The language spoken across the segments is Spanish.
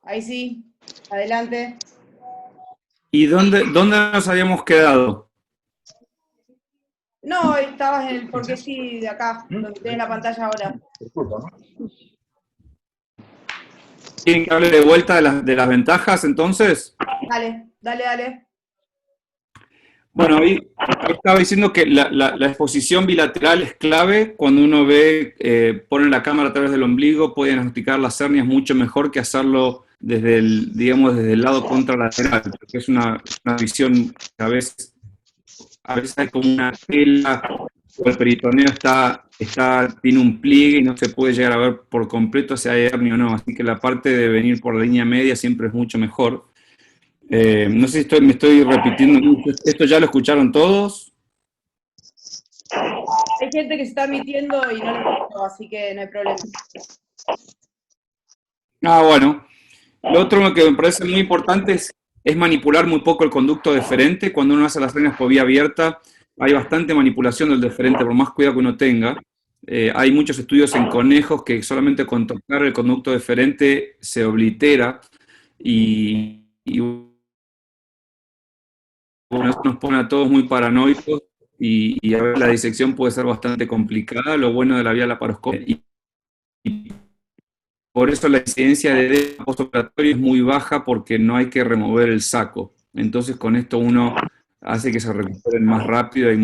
Ahí sí, adelante. ¿Y dónde nos habíamos quedado? No, estabas en el porque sí de acá, donde tenés la pantalla ahora. ¿Quieren que hable de vuelta de las ventajas entonces? Dale, dale, dale. Bueno, ahí estaba diciendo que la exposición bilateral es clave. Cuando uno pone la cámara a través del ombligo, puede diagnosticar las hernias mucho mejor que hacerlo digamos, desde el lado contralateral, porque es una visión que a veces hay como una tela, o el peritoneo tiene un pliegue y no se puede llegar a ver por completo si hay hernia o no. Así que la parte de venir por la línea media siempre es mucho mejor. No sé si me estoy repitiendo mucho. ¿Esto ya lo escucharon todos? Hay gente que se está admitiendo y no lo escucho, así que no hay problema. Ah, bueno. Lo otro que me parece muy importante es manipular muy poco el conducto deferente. Cuando uno hace las hernias por vía abierta, hay bastante manipulación del deferente, por más cuidado que uno tenga. Hay muchos estudios en conejos que solamente con tocar el conducto deferente se oblitera y bueno, eso nos pone a todos muy paranoicos y a veces la disección puede ser bastante complicada. Lo bueno de la vía laparoscópica y por eso la incidencia de edema postoperatorio es muy baja porque no hay que remover el saco. Entonces con esto uno hace que se recuperen más rápido y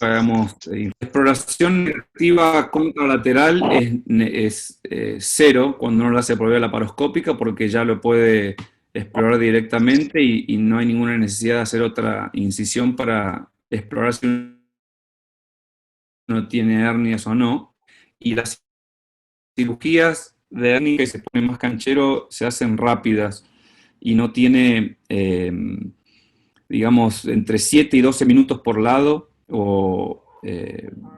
digamos, exploración negativa contralateral es cero cuando uno lo hace por vía laparoscópica porque ya lo puede explorar directamente y no hay ninguna necesidad de hacer otra incisión para explorar si uno tiene hernias o no. Y las cirugías de hernia que se pone más canchero se hacen rápidas y no tiene, digamos, entre 7 y 12 minutos por lado,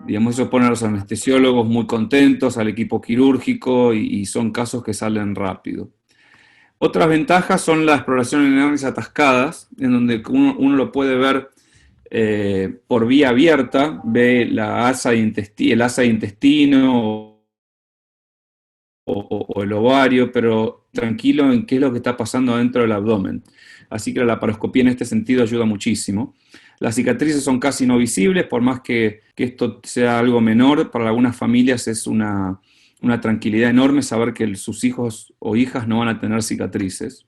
digamos, eso pone a los anestesiólogos muy contentos, al equipo quirúrgico, y son casos que salen rápido. Otras ventajas son la exploración en hernias atascadas, en donde uno lo puede ver por vía abierta, ve el asa de intestino o el ovario, pero tranquilo en qué es lo que está pasando dentro del abdomen. Así que la laparoscopía en este sentido ayuda muchísimo. Las cicatrices son casi no visibles, por más que esto sea algo menor, para algunas familias es una tranquilidad enorme saber que sus hijos o hijas no van a tener cicatrices.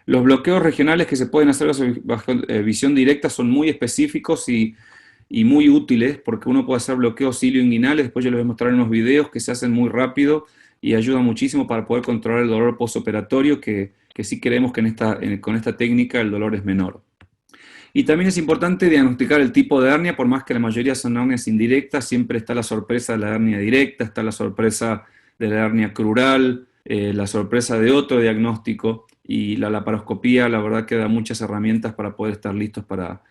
Los bloqueos regionales que se pueden hacer bajo visión directa son muy específicos y muy útiles porque uno puede hacer bloqueos cilioinguinales, después yo les voy a mostrar unos videos que se hacen muy rápido y ayudan muchísimo para poder controlar el dolor postoperatorio, que sí creemos que con esta técnica el dolor es menor. Y también es importante diagnosticar el tipo de hernia, por más que la mayoría son hernias indirectas, siempre está la sorpresa de la hernia directa, está la sorpresa de la hernia crural, la sorpresa de otro diagnóstico, y la laparoscopía la verdad que da muchas herramientas para poder estar listos para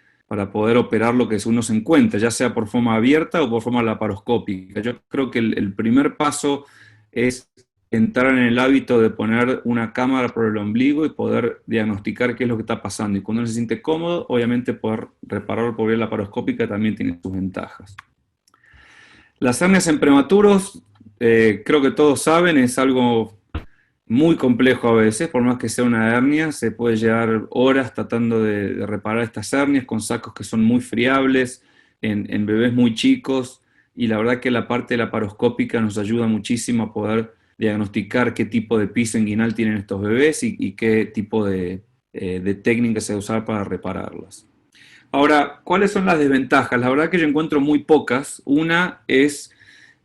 poder operar lo que uno se encuentre, ya sea por forma abierta o por forma laparoscópica. Yo creo que el primer paso es entrar en el hábito de poner una cámara por el ombligo y poder diagnosticar qué es lo que está pasando. Y cuando uno se siente cómodo, obviamente poder repararlo por vía laparoscópica también tiene sus ventajas. Las hernias en prematuros, creo que todos saben, es algo muy complejo a veces, por más que sea una hernia, se puede llevar horas tratando de reparar estas hernias con sacos que son muy friables en bebés muy chicos, y la verdad que la parte laparoscópica nos ayuda muchísimo a poder diagnosticar qué tipo de piso inguinal tienen estos bebés y qué tipo de técnica se va a usar para repararlas. Ahora, ¿cuáles son las desventajas? La verdad que yo encuentro muy pocas. Una es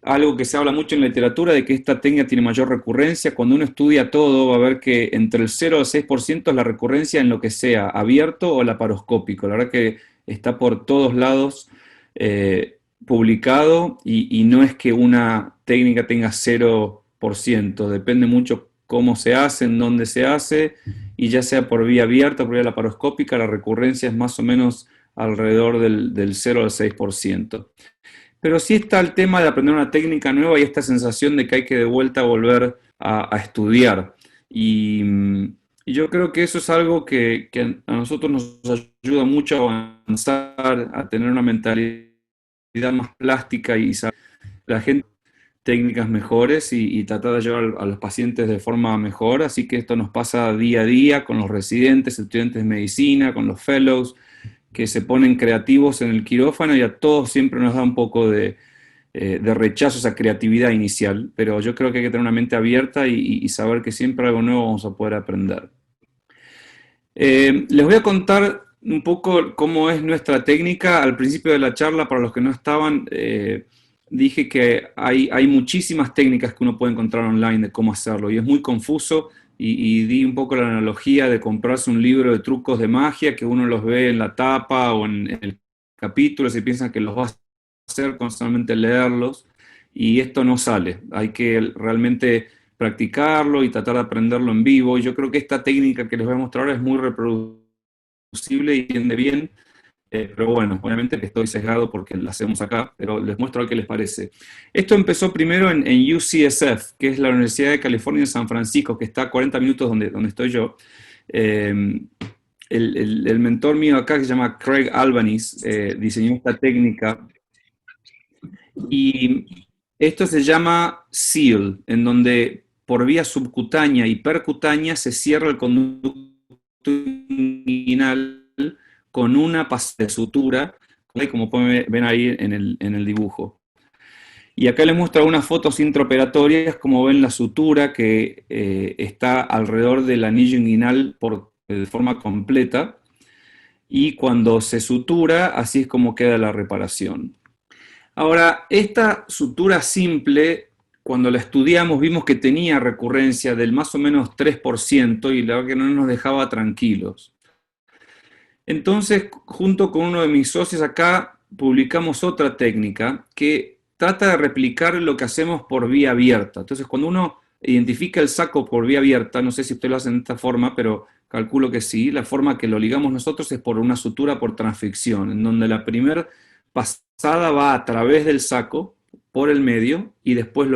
algo que se habla mucho en la literatura, de que esta técnica tiene mayor recurrencia. Cuando uno estudia todo, va a ver que entre el 0 al 6% es la recurrencia en lo que sea abierto o laparoscópico. La verdad que está por todos lados publicado, y no es que una técnica tenga 0%, depende mucho cómo se hace, en dónde se hace, y ya sea por vía abierta o por vía laparoscópica, la recurrencia es más o menos alrededor del 0 al 6%. Pero sí está el tema de aprender una técnica nueva y esta sensación de que hay que de vuelta volver a estudiar. Y yo creo que eso es algo que a nosotros nos ayuda mucho a avanzar, a tener una mentalidad más plástica y saber. La gente técnicas mejores y tratar de ayudar a los pacientes de forma mejor. Así que esto nos pasa día a día con los residentes, estudiantes de medicina, con los fellows, que se ponen creativos en el quirófano, y a todos siempre nos da un poco de rechazo esa creatividad inicial, pero yo creo que hay que tener una mente abierta y saber que siempre algo nuevo vamos a poder aprender. Les voy a contar un poco cómo es nuestra técnica. Al principio de la charla, para los que no estaban, dije que hay muchísimas técnicas que uno puede encontrar online de cómo hacerlo, y es muy confuso, y di un poco la analogía de comprarse un libro de trucos de magia, que uno los ve en la tapa o en el capítulo y piensan que los va a hacer con solamente leerlos, y esto no sale. Hay que realmente practicarlo y tratar de aprenderlo en vivo. Y yo creo que esta técnica que les voy a mostrar ahora es muy reproducible y entiende bien, pero bueno, obviamente que estoy sesgado porque la hacemos acá, pero les muestro a ver qué les parece. Esto empezó primero en UCSF, que es la Universidad de California en San Francisco, que está a 40 minutos donde estoy yo. El mentor mío acá, que se llama Craig Albanese, diseñó esta técnica, y esto se llama SEAL, en donde por vía subcutánea y percutánea se cierra el conducto inguinal con una pasada de sutura, como pueden ver ahí en el dibujo. Y acá les muestro unas fotos intraoperatorias, como ven la sutura que está alrededor del anillo inguinal de forma completa, y cuando se sutura, así es como queda la reparación. Ahora, esta sutura simple, cuando la estudiamos, vimos que tenía recurrencia del más o menos 3%, y la verdad que no nos dejaba tranquilos. Entonces, junto con uno de mis socios acá, publicamos otra técnica que trata de replicar lo que hacemos por vía abierta. Entonces, cuando uno identifica el saco por vía abierta, no sé si ustedes lo hacen de esta forma, pero calculo que sí, la forma que lo ligamos nosotros es por una sutura por transficción, en donde la primera pasada va a través del saco, por el medio, y después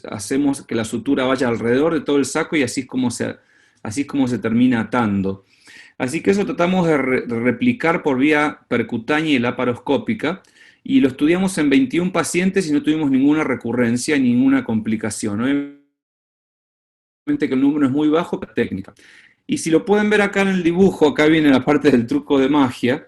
hacemos que la sutura vaya alrededor de todo el saco, y así es como se termina atando. Así que eso tratamos de replicar por vía percutánea y laparoscópica, y lo estudiamos en 21 pacientes y no tuvimos ninguna recurrencia, ninguna complicación. Obviamente que el número es muy bajo, pero técnica. Y si lo pueden ver acá en el dibujo, acá viene la parte del truco de magia.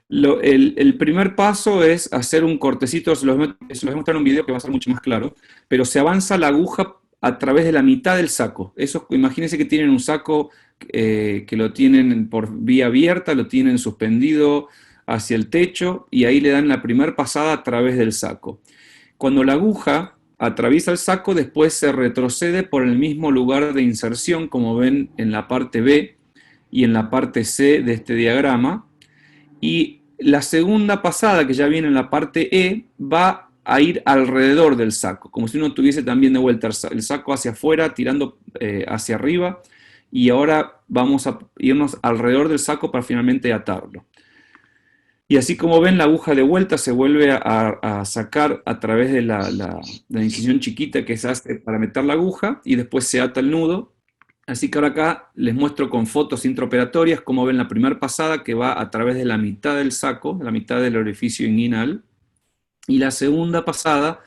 El primer paso es hacer un cortecito, se los voy a mostrar en un video que va a ser mucho más claro, pero se avanza la aguja a través de la mitad del saco. Eso, imagínense que tienen un saco que lo tienen por vía abierta, lo tienen suspendido hacia el techo, y ahí le dan la primera pasada a través del saco. Cuando la aguja atraviesa el saco, después se retrocede por el mismo lugar de inserción, como ven en la parte B y en la parte C de este diagrama, y la segunda pasada, que ya viene en la parte E, va a ir alrededor del saco, como si uno tuviese también de vuelta el saco hacia afuera, tirando hacia arriba, y ahora vamos a irnos alrededor del saco para finalmente atarlo. Y así como ven, la aguja de vuelta se vuelve a sacar a través de la incisión chiquita que se hace para meter la aguja, y después se ata el nudo. Así que ahora acá les muestro con fotos intraoperatorias cómo ven la primera pasada, que va a través de la mitad del saco, la mitad del orificio inguinal, y la segunda pasada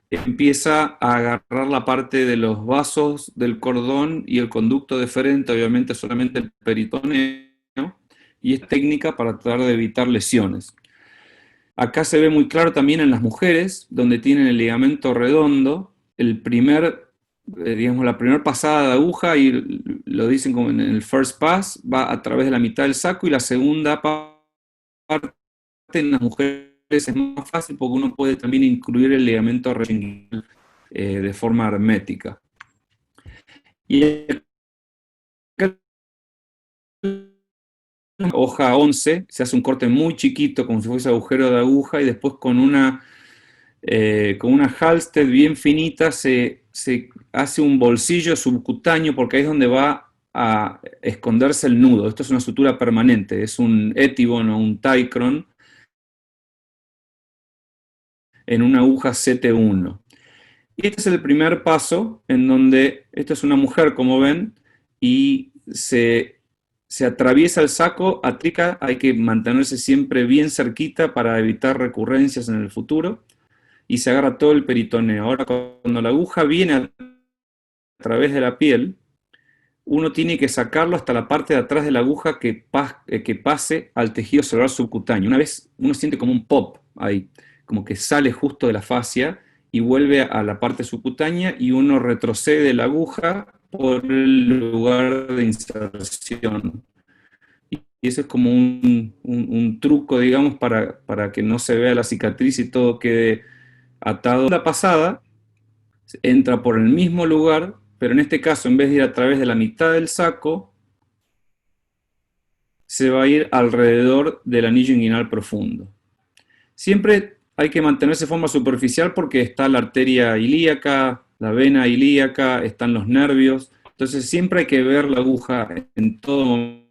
empieza a agarrar la parte de los vasos del cordón y el conducto deferente, obviamente solamente el peritoneo, y es técnica para tratar de evitar lesiones. Acá se ve muy claro también en las mujeres, donde tienen el ligamento redondo, digamos, la primera pasada de aguja, y lo dicen como en el first pass, va a través de la mitad del saco, y la segunda parte en las mujeres es más fácil porque uno puede también incluir el ligamento retinguinal de forma hermética. Y acá, hoja 11, se hace un corte muy chiquito, como si fuese agujero de aguja, y después con una halsted bien finita se hace un bolsillo subcutáneo, porque ahí es donde va a esconderse el nudo. Esto es una sutura permanente, es un Etibon o un Tycron en una aguja CT1. Y este es el primer paso, en donde esta es una mujer, como ven, y se atraviesa el saco, aplica, hay que mantenerse siempre bien cerquita para evitar recurrencias en el futuro. y se agarra todo el peritoneo. Ahora, cuando la aguja viene a través de la piel, uno tiene que sacarlo hasta la parte de atrás de la aguja que pase al tejido celular subcutáneo. Una vez uno siente como un pop ahí, como que sale justo de la fascia y vuelve a la parte subcutánea y uno retrocede la aguja por el lugar de inserción. Y eso es como un truco, digamos, para que no se vea la cicatriz y todo quede atado. La pasada entra por el mismo lugar, pero en este caso, en vez de ir a través de la mitad del saco, se va a ir alrededor del anillo inguinal profundo. Siempre hay que mantenerse de forma superficial porque está la arteria ilíaca, la vena ilíaca, están los nervios. Entonces siempre hay que ver la aguja en todo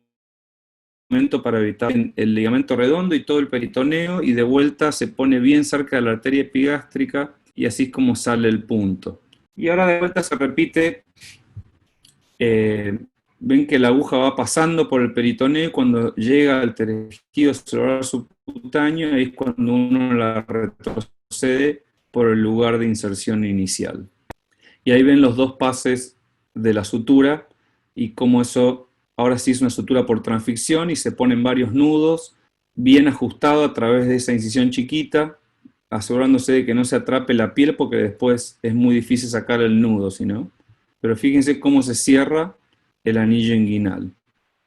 momento para evitar el ligamento redondo y todo el peritoneo, y de vuelta se pone bien cerca de la arteria epigástrica y así es como sale el punto. Y ahora de vuelta se repite. Ven que la aguja va pasando por el peritoneo y cuando llega al tejido celular subcutáneo, ahí es cuando uno la retrocede por el lugar de inserción inicial. Y ahí ven los dos pases de la sutura y cómo eso ahora sí es una sutura por transficción y se ponen varios nudos bien ajustados a través de esa incisión chiquita, asegurándose de que no se atrape la piel porque después es muy difícil sacar el nudo, si no. Pero fíjense cómo se cierra el anillo inguinal.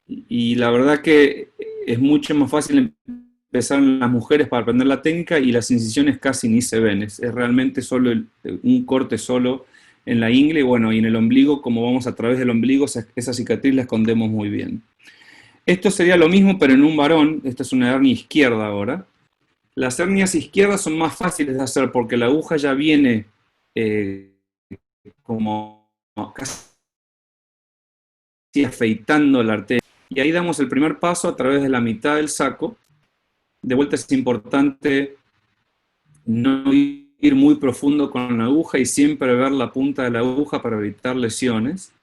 Y la verdad que es mucho más fácil empezar en las mujeres para aprender la técnica y las incisiones casi ni se ven. Es realmente solo un corte solo en la ingle, bueno, y en el ombligo, como vamos a través del ombligo, esa cicatriz la escondemos muy bien. Esto sería lo mismo, pero en un varón. Esta es una hernia izquierda ahora. Las hernias izquierdas son más fáciles de hacer porque la aguja ya viene como casi afeitando la arteria. Y ahí damos el primer paso a través de la mitad del saco. De vuelta es importante no ir muy profundo con la aguja y siempre ver la punta de la aguja para evitar lesiones.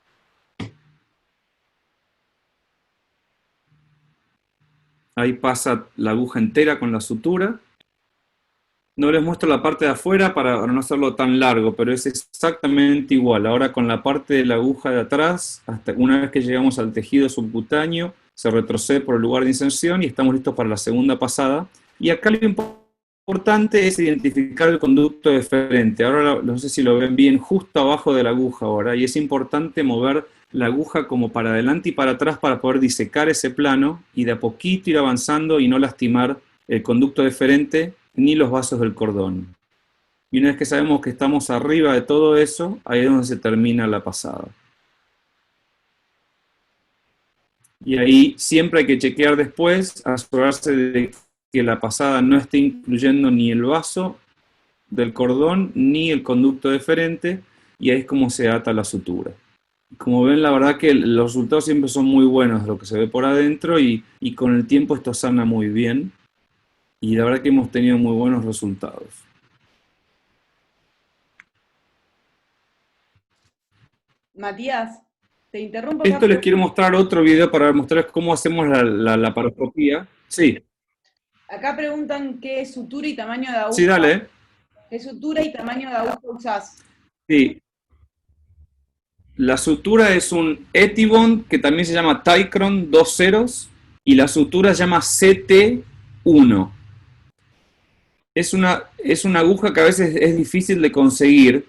Ahí pasa la aguja entera con la sutura. No les muestro la parte de afuera para no hacerlo tan largo, pero es exactamente igual. Ahora con la parte de la aguja de atrás, hasta una vez que llegamos al tejido subcutáneo, se retrocede por el lugar de inserción y estamos listos para la segunda pasada. Y acá lo importante es identificar el conducto deferente. Ahora no sé si lo ven bien, justo abajo de la aguja ahora, y es importante mover la aguja como para adelante y para atrás para poder disecar ese plano y de a poquito ir avanzando y no lastimar el conducto deferente ni los vasos del cordón. Y una vez que sabemos que estamos arriba de todo eso, ahí es donde se termina la pasada. Y ahí siempre hay que chequear después, asegurarse de que la pasada no esté incluyendo ni el vaso del cordón ni el conducto deferente, y ahí es como se ata la sutura. Como ven, la verdad que los resultados siempre son muy buenos de lo que se ve por adentro y con el tiempo esto sana muy bien. Y la verdad que hemos tenido muy buenos resultados. Matías, te interrumpo acá. Esto les quiero mostrar otro video para mostrarles cómo hacemos la laparoscopía. Sí. Acá preguntan qué sutura y tamaño de aguja. Sí, dale. ¿Qué sutura y tamaño de aguja usás? Sí. La sutura es un Etibond, que también se llama Tycron 2 ceros, y la sutura se llama CT1. Es una aguja que a veces es difícil de conseguir.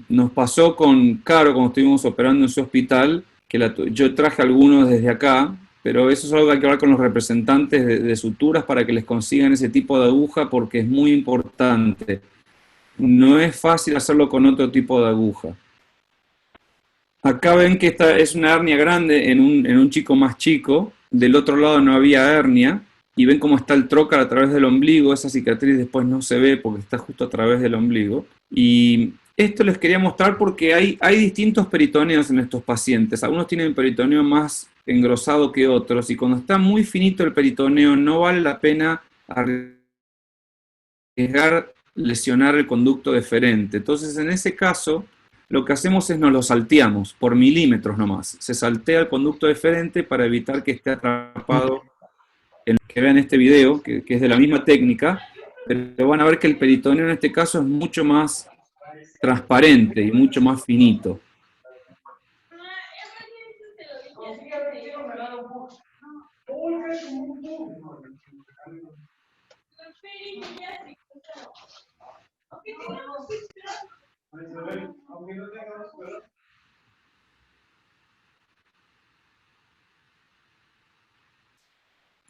Nos pasó con Caro cuando estuvimos operando en su hospital, que yo traje algunos desde acá, pero eso es algo que hay que hablar con los representantes de suturas para que les consigan ese tipo de aguja porque es muy importante. No es fácil hacerlo con otro tipo de aguja. Acá ven que esta es una hernia grande en un chico más chico. Del otro lado no había hernia. Y ven cómo está el trócar a través del ombligo. Esa cicatriz después no se ve porque está justo a través del ombligo. Y esto les quería mostrar porque hay distintos peritoneos en estos pacientes. Algunos tienen peritoneo más engrosado que otros. Y cuando está muy finito el peritoneo, no vale la pena arriesgar lesionar el conducto deferente. Entonces, en ese caso, lo que hacemos es nos lo salteamos por milímetros nomás. Se saltea el conducto deferente para evitar que esté atrapado. Que vean este video, que es de la misma técnica, pero van a ver que el peritoneo en este caso es mucho más transparente y mucho más finito.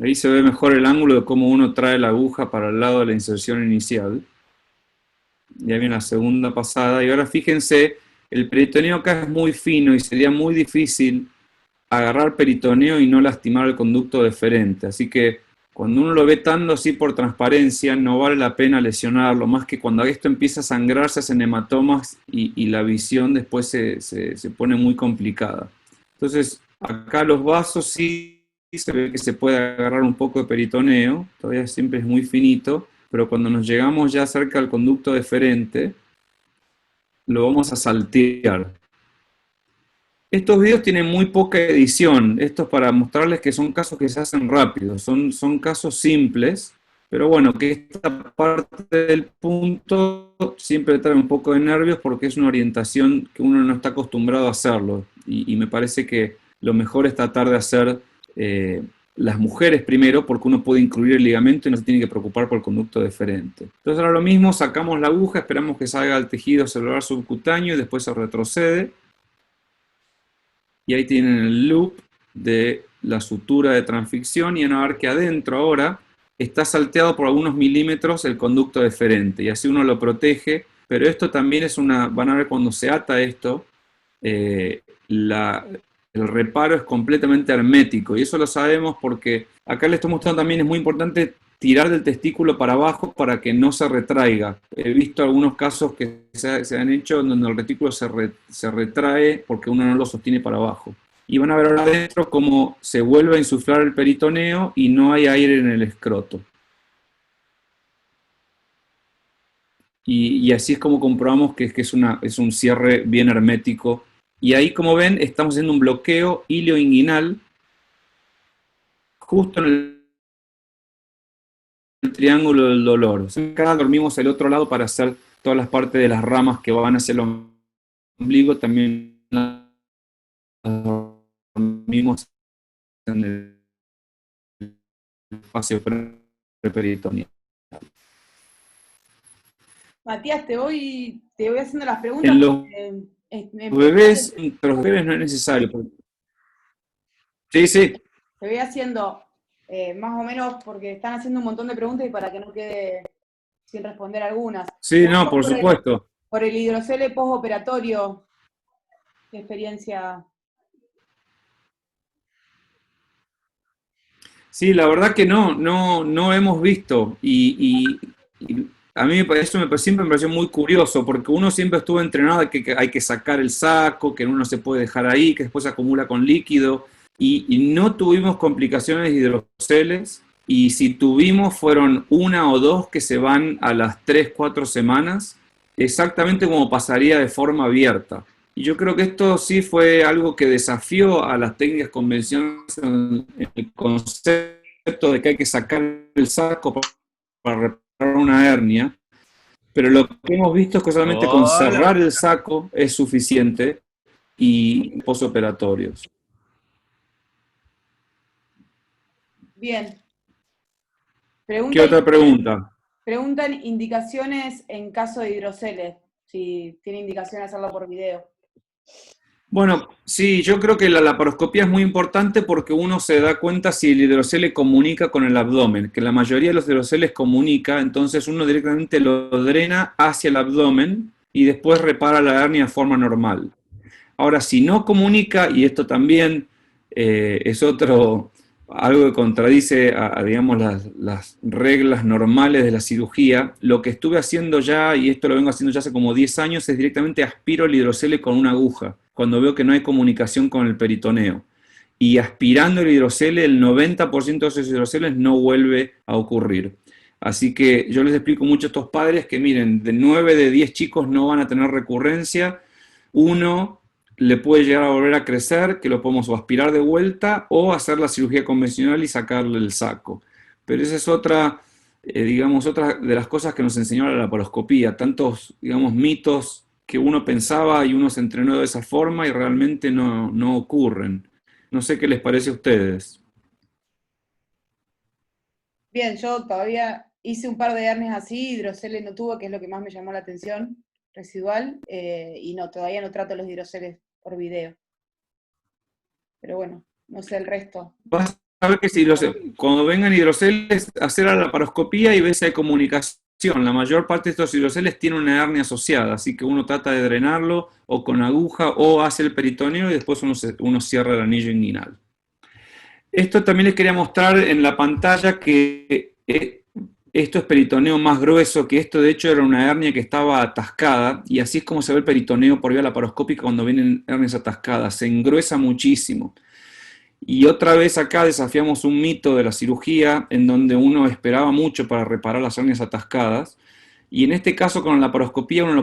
Ahí se ve mejor el ángulo de cómo uno trae la aguja para el lado de la inserción inicial. Ya viene la segunda pasada. Y ahora fíjense, el peritoneo acá es muy fino y sería muy difícil agarrar peritoneo y no lastimar el conducto deferente. Así que cuando uno lo ve tan así por transparencia, no vale la pena lesionarlo, más que cuando esto empieza a sangrar, se hacen hematomas y la visión después se pone muy complicada. Entonces, acá los vasos sí se ve que se puede agarrar un poco de peritoneo, todavía siempre es muy finito, pero cuando nos llegamos ya cerca del conducto deferente, lo vamos a saltear. Estos videos tienen muy poca edición. Esto es para mostrarles que son casos que se hacen rápido. Son casos simples, pero bueno, que esta parte del punto siempre trae un poco de nervios porque es una orientación que uno no está acostumbrado a hacerlo. Y me parece que lo mejor es tratar de hacer las mujeres primero, porque uno puede incluir el ligamento y no se tiene que preocupar por el conducto deferente. Entonces ahora lo mismo, sacamos la aguja, esperamos que salga el tejido celular subcutáneo y después se retrocede. Y ahí tienen el loop de la sutura de transficción y van a ver que adentro ahora está salteado por algunos milímetros el conducto deferente y así uno lo protege, pero esto también es van a ver cuando se ata esto, el reparo es completamente hermético y eso lo sabemos porque acá les estoy mostrando también es muy importante tirar del testículo para abajo para que no se retraiga. He visto algunos casos que se han hecho donde el testículo se retrae porque uno no lo sostiene para abajo. Y van a ver ahora adentro cómo se vuelve a insuflar el peritoneo y no hay aire en el escroto. Y así es como comprobamos que es un cierre bien hermético. Y ahí, como ven, estamos haciendo un bloqueo ilioinguinal justo en el triángulo del dolor. Acá dormimos el otro lado para hacer todas las partes de las ramas que van hacia el ombligo, también las dormimos en el espacio preperitoneal. Matías, te voy haciendo las preguntas. En los bebés no es necesario. Sí, sí. Te voy haciendo más o menos porque están haciendo un montón de preguntas y para que no quede sin responder algunas. Sí, no, por supuesto. Por el hidrocele postoperatorio, ¿qué experiencia? Sí, la verdad que no hemos visto. Y a mí eso siempre me pareció muy curioso, porque uno siempre estuvo entrenado de que hay que sacar el saco, que uno no se puede dejar ahí, que después se acumula con líquido. Y no tuvimos complicaciones de hidroceles. Y si tuvimos, fueron 1 o 2 que se van a las 3, 4 semanas, exactamente como pasaría de forma abierta. Y yo creo que esto sí fue algo que desafió a las técnicas convencionales en el concepto de que hay que sacar el saco para reparar una hernia. Pero lo que hemos visto es que solamente con cerrar el saco es suficiente y posoperatorios. Bien. ¿Qué otra pregunta? Preguntan indicaciones en caso de hidroceles, si tiene indicación hacerlo por video. Bueno, sí, yo creo que la laparoscopía es muy importante porque uno se da cuenta si el hidrocele comunica con el abdomen, que la mayoría de los hidroceles comunica, entonces uno directamente lo drena hacia el abdomen y después repara la hernia de forma normal. Ahora, si no comunica, y esto también es algo que contradice digamos, las reglas normales de la cirugía, lo que estuve haciendo ya, y esto lo vengo haciendo ya hace como 10 años, es directamente aspiro el hidrocele con una aguja, cuando veo que no hay comunicación con el peritoneo. Y aspirando el hidrocele, el 90% de esos hidroceles no vuelve a ocurrir. Así que yo les explico mucho a estos padres que miren, de 9 de 10 chicos no van a tener recurrencia, uno le puede llegar a volver a crecer, que lo podemos o aspirar de vuelta o hacer la cirugía convencional y sacarle el saco. Pero esa es otra digamos, otra de las cosas que nos enseñó la laparoscopía, tantos, digamos, mitos que uno pensaba y uno se entrenó de esa forma y realmente no ocurren. No sé qué les parece a ustedes. Bien, yo todavía hice un par de hernias así, hidroceles no tuvo, que es lo que más me llamó la atención, residual, y no, todavía no trato los hidroceles por video. Pero bueno, no sé el resto. Vas a ver que si cuando vengan hidroceles, hacer la laparoscopía y ves si hay comunicación. La mayor parte de estos hidroceles tienen una hernia asociada, así que uno trata de drenarlo o con aguja o hace el peritoneo y después uno cierra el anillo inguinal. Esto también les quería mostrar en la pantalla que esto es peritoneo más grueso, que esto de hecho era una hernia que estaba atascada, y así es como se ve el peritoneo por vía laparoscópica cuando vienen hernias atascadas, se engruesa muchísimo. Y otra vez acá desafiamos un mito de la cirugía en donde uno esperaba mucho para reparar las hernias atascadas, y en este caso con la laparoscopía uno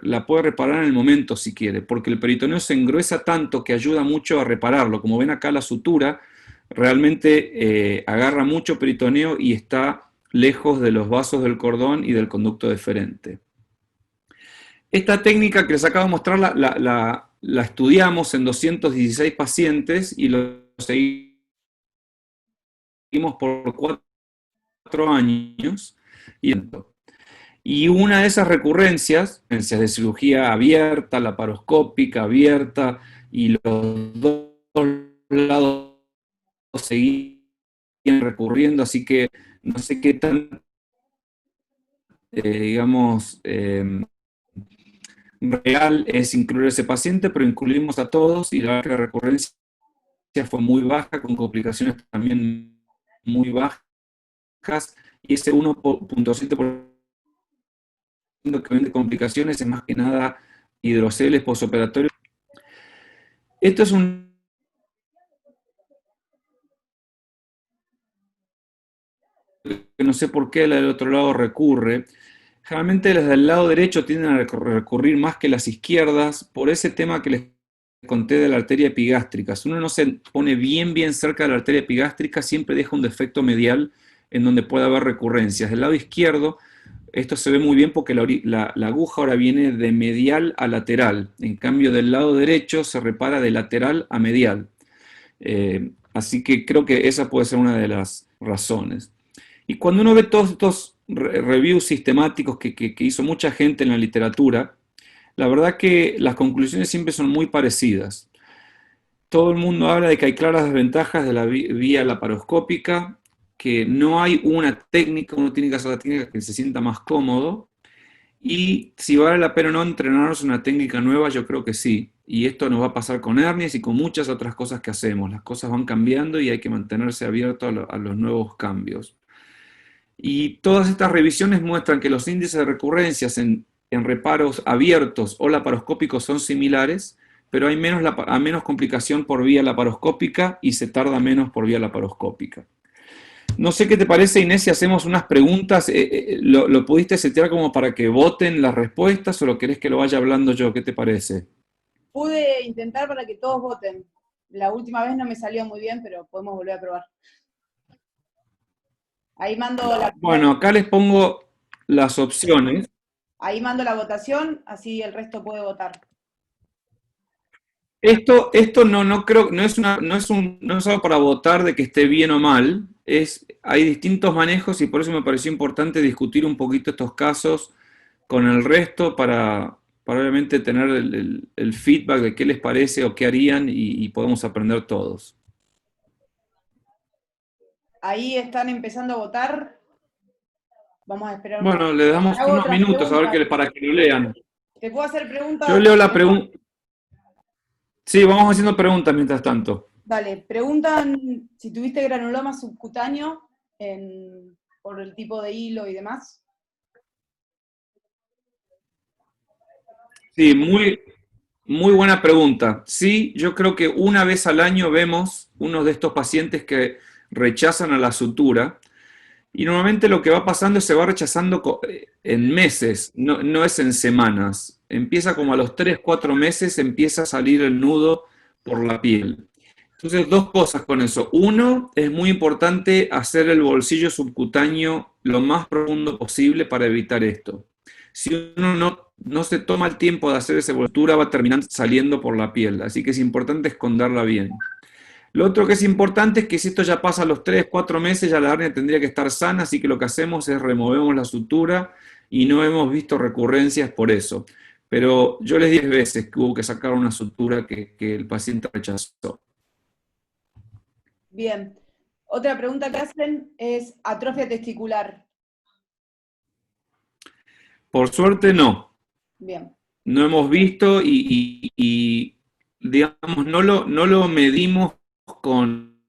la puede reparar en el momento si quiere, porque el peritoneo se engruesa tanto que ayuda mucho a repararlo. Como ven acá la sutura realmente agarra mucho peritoneo y está lejos de los vasos del cordón y del conducto deferente. Esta técnica que les acabo de mostrar la estudiamos en 216 pacientes y lo seguimos por 4 años. Y una de esas recurrencias de cirugía abierta, laparoscópica abierta, y los dos lados seguían recurriendo, así que no sé qué tan, digamos, real es incluir a ese paciente, pero incluimos a todos y la recurrencia fue muy baja, con complicaciones también muy bajas, y ese 1.7% que vende complicaciones es más que nada hidroceles posoperatorios. Esto es un que no sé por qué la del otro lado recurre. Generalmente las del lado derecho tienden a recurrir más que las izquierdas por ese tema que les conté de la arteria epigástrica. Si uno no se pone bien cerca de la arteria epigástrica, siempre deja un defecto medial en donde puede haber recurrencias. Del lado izquierdo, esto se ve muy bien porque la aguja ahora viene de medial a lateral. En cambio, del lado derecho se repara de lateral a medial. Así que creo que esa puede ser una de las razones. Y cuando uno ve todos estos reviews sistemáticos que hizo mucha gente en la literatura, la verdad que las conclusiones siempre son muy parecidas. Todo el mundo habla de que hay claras desventajas de la vía laparoscópica, que no hay una técnica, uno tiene que hacer la técnica que se sienta más cómodo, y si vale la pena o no entrenarnos en una técnica nueva, yo creo que sí. Y esto nos va a pasar con hernias y con muchas otras cosas que hacemos. Las cosas van cambiando y hay que mantenerse abierto a los nuevos cambios. Y todas estas revisiones muestran que los índices de recurrencias en reparos abiertos o laparoscópicos son similares, pero hay menos complicación por vía laparoscópica y se tarda menos por vía laparoscópica. No sé qué te parece, Inés, si hacemos unas preguntas. ¿Lo pudiste setear como para que voten las respuestas o lo querés que lo vaya hablando yo? ¿Qué te parece? Pude intentar para que todos voten. La última vez no me salió muy bien, pero podemos volver a probar. Ahí mando la, Bueno, acá les pongo las opciones. ahí mando la votación, así el resto puede votar. Esto no creo, no es algo para votar de que esté bien o mal. Hay distintos manejos y por eso me pareció importante discutir un poquito estos casos con el resto para obviamente tener el feedback de qué les parece o qué harían y podemos aprender todos. Ahí están empezando a votar. Vamos a esperar un poco. Bueno, le damos Hago unos otras minutos a ver preguntas. para que lo lean. ¿Te puedo hacer preguntas? Yo leo la pregunta. Sí, vamos haciendo preguntas mientras tanto. Dale, preguntan si tuviste granuloma subcutáneo por el tipo de hilo y demás. Sí, muy buena pregunta. Sí, yo creo que una vez al año vemos uno de estos pacientes que rechazan a la sutura y normalmente lo que va pasando es que se va rechazando en meses, no es en semanas. Empieza como a los 3, 4 meses, empieza a salir el nudo por la piel. Entonces, dos cosas con eso. Uno, es muy importante hacer el bolsillo subcutáneo lo más profundo posible para evitar esto. Si uno no se toma el tiempo de hacer esa voltura, va a terminar saliendo por la piel. Así que es importante esconderla bien. Lo otro que es importante es que si esto ya pasa a los 3, 4 meses, ya la hernia tendría que estar sana, así que lo que hacemos es removemos la sutura y no hemos visto recurrencias por eso. Pero yo les 10 veces que hubo que sacar una sutura que el paciente rechazó. Bien. Otra pregunta que hacen es atrofia testicular. Por suerte no. Bien. No hemos visto y, digamos, no lo medimos con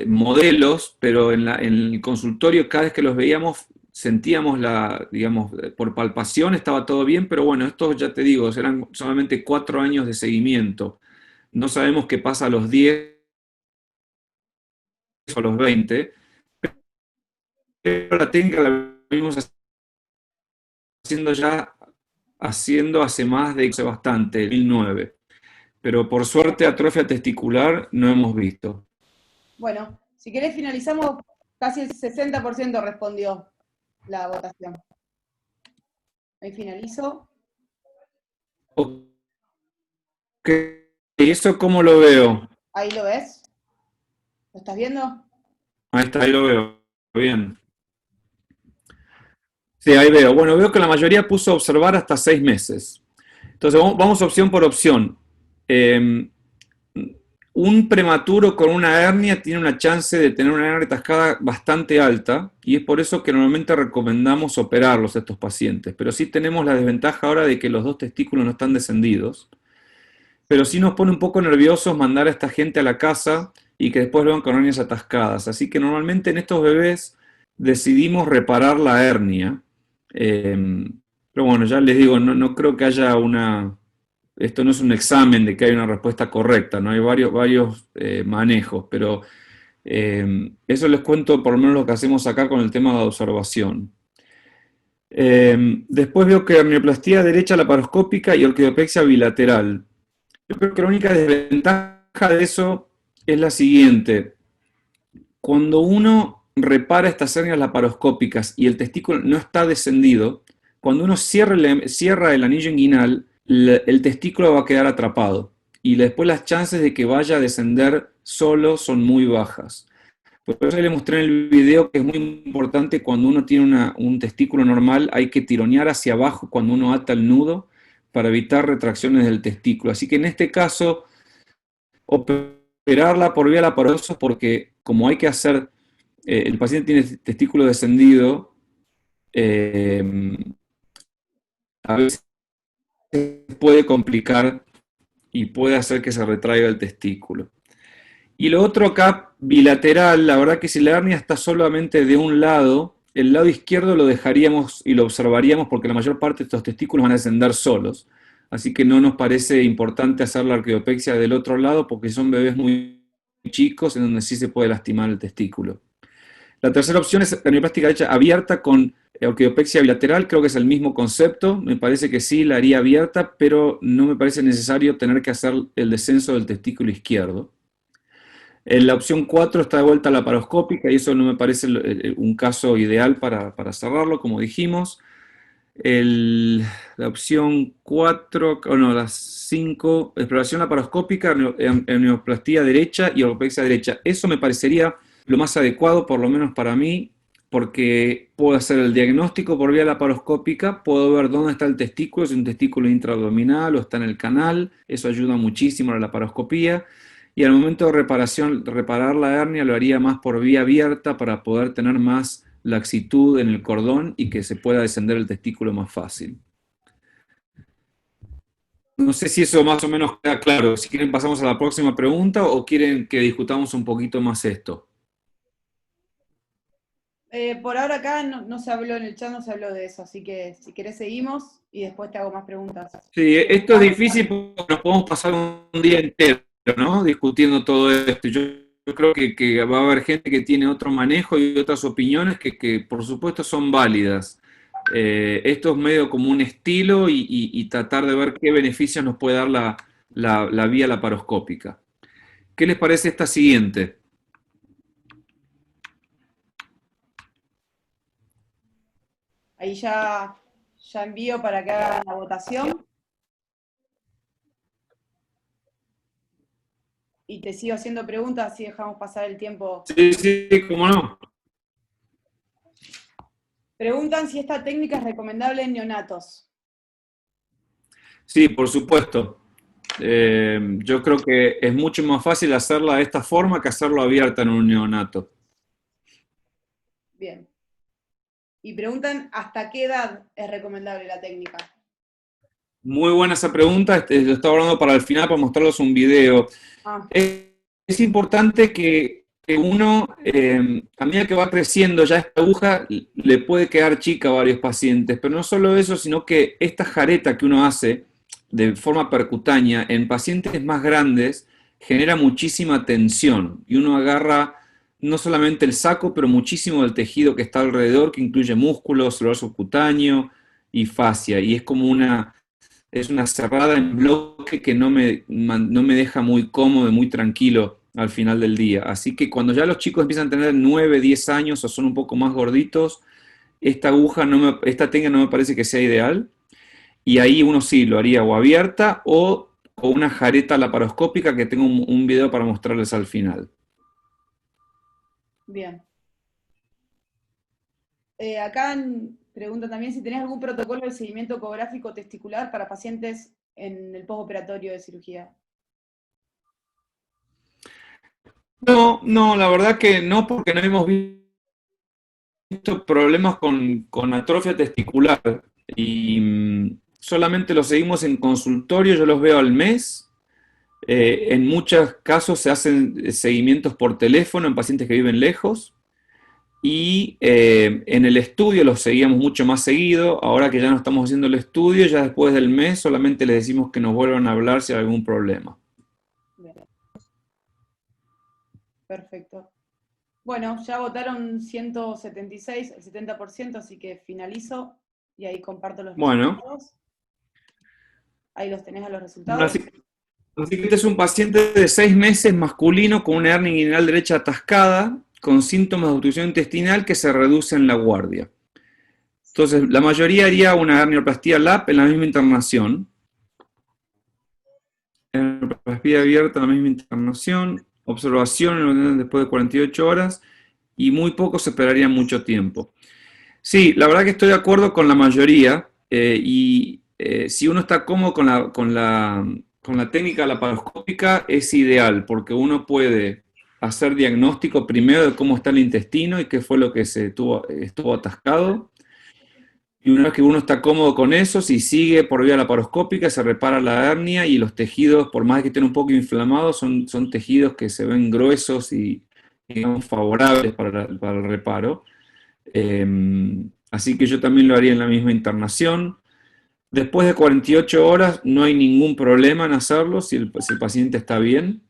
modelos, pero en el consultorio cada vez que los veíamos sentíamos digamos, por palpación estaba todo bien, pero bueno, estos ya te digo, eran solamente 4 años de seguimiento. No sabemos qué pasa a los 10 o a los 20, pero la técnica la venimos haciendo hace más de hace bastante, 2009. Pero por suerte atrofia testicular no hemos visto. Bueno, si querés finalizamos, casi el 60% respondió la votación. Ahí finalizo. Ok, ¿y eso cómo lo veo? Ahí lo ves. ¿Lo estás viendo? Ahí está, ahí lo veo. Bien. Sí, ahí veo. Bueno, veo que la mayoría puso observar hasta 6 meses. Entonces, vamos opción por opción. Eh, un prematuro con una hernia tiene una chance de tener una hernia atascada bastante alta y es por eso que normalmente recomendamos operarlos a estos pacientes. Pero sí tenemos la desventaja ahora de que los dos testículos no están descendidos. Pero sí nos pone un poco nerviosos mandar a esta gente a la casa y que después lo vean con hernias atascadas. Así que normalmente en estos bebés decidimos reparar la hernia. Pero bueno, ya les digo, no creo que haya esto no es un examen de que hay una respuesta correcta, no hay varios manejos, pero eso les cuento por lo menos lo que hacemos acá con el tema de observación. Después veo que hernioplastia derecha laparoscópica y orquidopexia bilateral. Yo creo que la única desventaja de eso es la siguiente. Cuando uno repara estas hernias laparoscópicas y el testículo no está descendido, cuando uno cierra el anillo inguinal, el testículo va a quedar atrapado. Y después las chances de que vaya a descender solo son muy bajas. Por eso le mostré en el video que es muy importante cuando uno tiene un testículo normal, hay que tironear hacia abajo cuando uno ata el nudo para evitar retracciones del testículo. Así que en este caso, operarla por vía laparosa porque como hay que hacer, el paciente tiene testículo descendido, a veces puede complicar y puede hacer que se retraiga el testículo. Y lo otro acá, bilateral, la verdad que si la hernia está solamente de un lado, el lado izquierdo lo dejaríamos y lo observaríamos porque la mayor parte de estos testículos van a descender solos. Así que no nos parece importante hacer la arqueopexia del otro lado porque son bebés muy chicos en donde sí se puede lastimar el testículo. La tercera opción es hernioplastia derecha abierta con orquidopexia bilateral, creo que es el mismo concepto, me parece que sí la haría abierta, pero no me parece necesario tener que hacer el descenso del testículo izquierdo. En la opción 4 está de vuelta laparoscópica y eso no me parece un caso ideal para cerrarlo, como dijimos. La opción 4, o no, las 5, exploración laparoscópica, hernioplastia derecha y orquidopexia derecha. Eso me parecería lo más adecuado, por lo menos para mí, porque puedo hacer el diagnóstico por vía laparoscópica, puedo ver dónde está el testículo, si es un testículo intraabdominal o está en el canal, eso ayuda muchísimo a la laparoscopía, y al momento de reparar la hernia lo haría más por vía abierta para poder tener más laxitud en el cordón y que se pueda descender el testículo más fácil. No sé si eso más o menos queda claro. Si quieren pasamos a la próxima pregunta o quieren que discutamos un poquito más esto. Por ahora acá no se habló en el chat, no se habló de eso, así que si querés seguimos y después te hago más preguntas. Sí, esto es difícil porque nos podemos pasar un día entero, ¿no? Discutiendo todo esto. Yo creo que va a haber gente que tiene otro manejo y otras opiniones que por supuesto son válidas. Esto es medio como un estilo y tratar de ver qué beneficios nos puede dar la vía laparoscópica. ¿Qué les parece esta siguiente? Ahí ya envío para que hagan la votación. Y te sigo haciendo preguntas, así dejamos pasar el tiempo. Sí, sí, cómo no. Preguntan si esta técnica es recomendable en neonatos. Sí, por supuesto. Yo creo que es mucho más fácil hacerla de esta forma que hacerlo abierta en un neonato. Bien. Y preguntan hasta qué edad es recomendable la técnica. Muy buena esa pregunta. Lo estaba hablando para el final para mostrarles un video. Es importante que uno, a medida que va creciendo, ya esta aguja le puede quedar chica a varios pacientes, pero no solo eso, sino que esta jareta que uno hace de forma percutánea en pacientes más grandes genera muchísima tensión y uno agarra no solamente el saco, pero muchísimo del tejido que está alrededor, que incluye músculos, celular subcutáneo y fascia, y es una cerrada en bloque que no me deja muy cómodo, muy tranquilo al final del día. Así que cuando ya los chicos empiezan a tener 9, 10 años o son un poco más gorditos, esta esta técnica no me parece que sea ideal. Y ahí uno sí lo haría o abierta o con una jareta laparoscópica que tengo un video para mostrarles al final. Bien. Acá pregunta también si tenés algún protocolo de seguimiento ecográfico testicular para pacientes en el postoperatorio de cirugía. No, la verdad que no, porque no hemos visto problemas con atrofia testicular y solamente los seguimos en consultorio, yo los veo al mes. En muchos casos se hacen seguimientos por teléfono en pacientes que viven lejos. Y en el estudio los seguíamos mucho más seguido. Ahora que ya no estamos haciendo el estudio, ya después del mes solamente les decimos que nos vuelvan a hablar si hay algún problema. Bien. Perfecto. Bueno, ya votaron 176, el 70%, así que finalizo y ahí comparto los resultados. Ahí los tenés a los resultados. Así que este es un paciente de 6 meses masculino con una hernia inguinal derecha atascada, con síntomas de obstrucción intestinal que se reduce en la guardia. Entonces, la mayoría haría una hernioplastia LAP en la misma internación. Hernioplastia abierta en la misma internación. Observación después de 48 horas. Y muy pocos esperarían mucho tiempo. Sí, la verdad que estoy de acuerdo con la mayoría. Si uno está cómodo con la técnica laparoscópica, es ideal, porque uno puede hacer diagnóstico primero de cómo está el intestino y qué fue lo que estuvo atascado. Y una vez que uno está cómodo con eso, si sigue por vía laparoscópica, se repara la hernia y los tejidos, por más que estén un poco inflamados, son tejidos que se ven gruesos y, digamos, favorables para el reparo. Así que yo también lo haría en la misma internación. Después de 48 horas no hay ningún problema en hacerlo si el paciente está bien,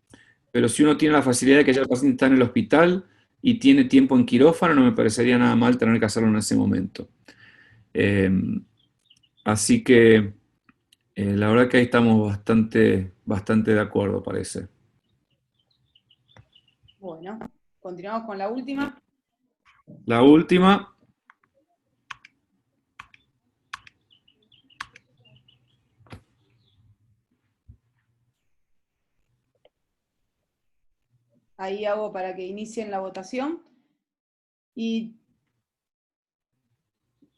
pero si uno tiene la facilidad de que ya el paciente está en el hospital y tiene tiempo en quirófano, no me parecería nada mal tener que hacerlo en ese momento. Así que la verdad que ahí estamos bastante de acuerdo, parece. Bueno, continuamos con la última. La última. Ahí hago para que inicien la votación. Y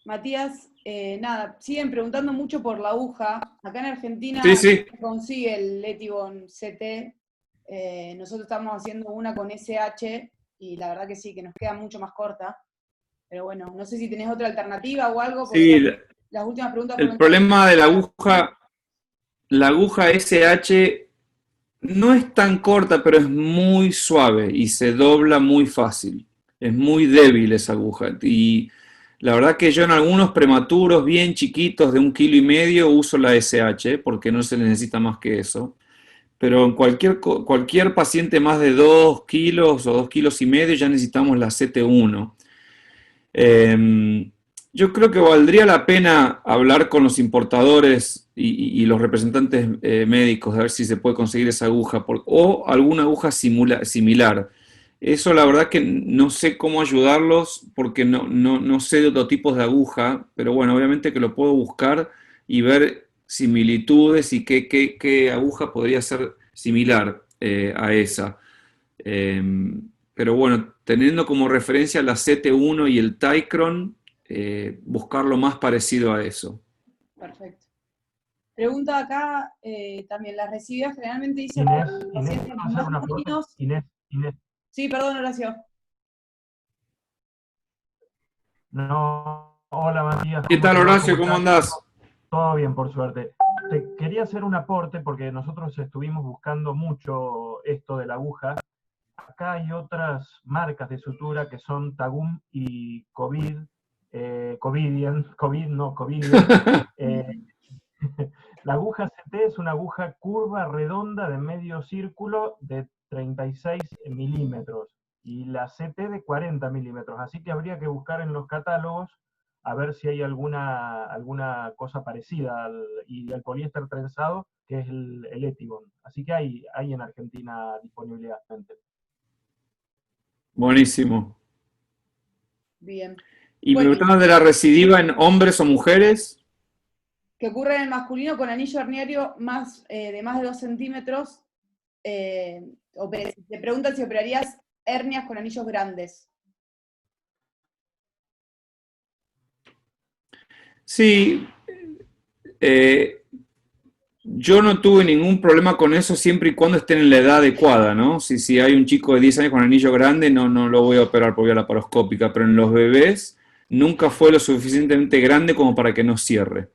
Matías, nada, siguen preguntando mucho por la aguja. Acá en Argentina Sí. se consigue el Letibon CT. Nosotros estamos haciendo una con SH y la verdad que sí, que nos queda mucho más corta. Pero bueno, no sé si tenés otra alternativa o algo. Sí, las últimas preguntas. El problema de la aguja SH no es tan corta, pero es muy suave y se dobla muy fácil. Es muy débil esa aguja. Y la verdad que yo en algunos prematuros bien chiquitos de 1,5 kg uso la SH porque no se necesita más que eso. Pero en cualquier paciente más de 2 kilos o 2,5 kilos ya necesitamos la CT1. Yo creo que valdría la pena hablar con los importadores y los representantes médicos, a ver si se puede conseguir esa aguja o alguna aguja similar. Eso la verdad que no sé cómo ayudarlos porque no sé de otros tipos de aguja, pero bueno, obviamente que lo puedo buscar y ver similitudes y qué aguja podría ser similar a esa. Pero bueno, teniendo como referencia la CT1 y el Tycron, buscar lo más parecido a eso. Perfecto. Pregunta acá también, las recibidas generalmente dicen Inés, ¿puedo hacer un aporte? Inés. Sí, perdón, Horacio. No, hola Matías. ¿Qué tal, Horacio? ¿Cómo andás? Todo bien, por suerte. Te quería hacer un aporte porque nosotros estuvimos buscando mucho esto de la aguja. Acá hay otras marcas de sutura que son Tagum y Covidian. La aguja CT es una aguja curva redonda de medio círculo de 36 milímetros y la CT de 40 milímetros. Así que habría que buscar en los catálogos a ver si hay alguna cosa parecida y el poliéster trenzado, que es el Etigon. Así que hay en Argentina disponibilidad. Buenísimo. Bien. ¿Y me Bueno, preguntaban de la recidiva en hombres o mujeres? que ocurre en el masculino con anillo herniario de más de 2 centímetros. Te preguntan si operarías hernias con anillos grandes. Sí, yo no tuve ningún problema con eso siempre y cuando estén en la edad adecuada, ¿no? Si hay un chico de 10 años con anillo grande, no lo voy a operar por vía laparoscópica, pero en los bebés nunca fue lo suficientemente grande como para que no cierre.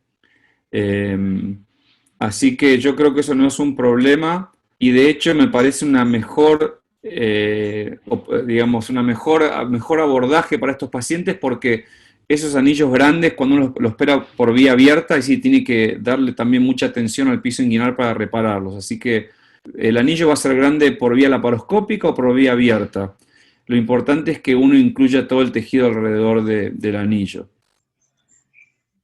Así que yo creo que eso no es un problema y de hecho me parece una mejor, digamos, mejor abordaje para estos pacientes porque esos anillos grandes, cuando uno los opera por vía abierta, y sí tiene que darle también mucha atención al piso inguinal para repararlos. Así que el anillo va a ser grande por vía laparoscópica o por vía abierta. Lo importante es que uno incluya todo el tejido alrededor del anillo.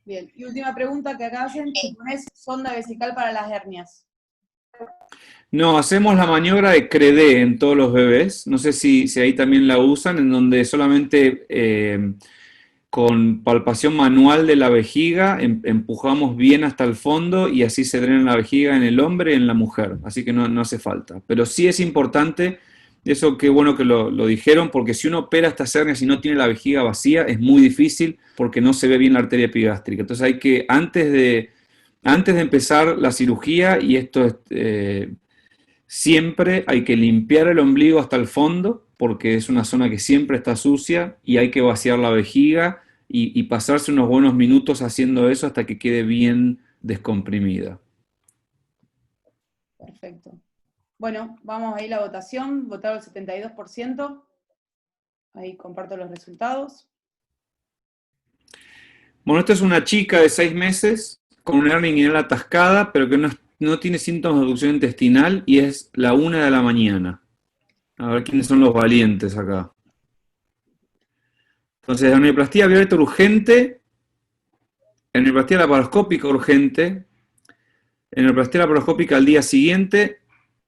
Bien, y última pregunta que acá hacen, si pones sonda vesical para las hernias. No, hacemos la maniobra de Credé en todos los bebés. No sé si ahí también la usan, en donde solamente con palpación manual de la vejiga empujamos bien hasta el fondo y así se drena la vejiga en el hombre y en la mujer. Así que no hace falta. Pero sí es importante, eso qué bueno que lo dijeron, porque si uno opera estas hernias y no tiene la vejiga vacía, es muy difícil porque no se ve bien la arteria epigástrica. Entonces hay que, antes de empezar la cirugía, y esto es... siempre hay que limpiar el ombligo hasta el fondo, porque es una zona que siempre está sucia, y hay que vaciar la vejiga y pasarse unos buenos minutos haciendo eso hasta que quede bien descomprimida. Perfecto. Bueno, vamos a ir a la votación. Votaron el 72%. Ahí comparto los resultados. Bueno, esta es una chica de 6 meses con una hernia inguinal atascada, pero que no tiene síntomas de obstrucción intestinal y es la 1 de la mañana. A ver quiénes son los valientes acá. Entonces, hernioplastia abierta urgente, hernioplastia laparoscópica urgente, hernioplastia laparoscópica al día siguiente,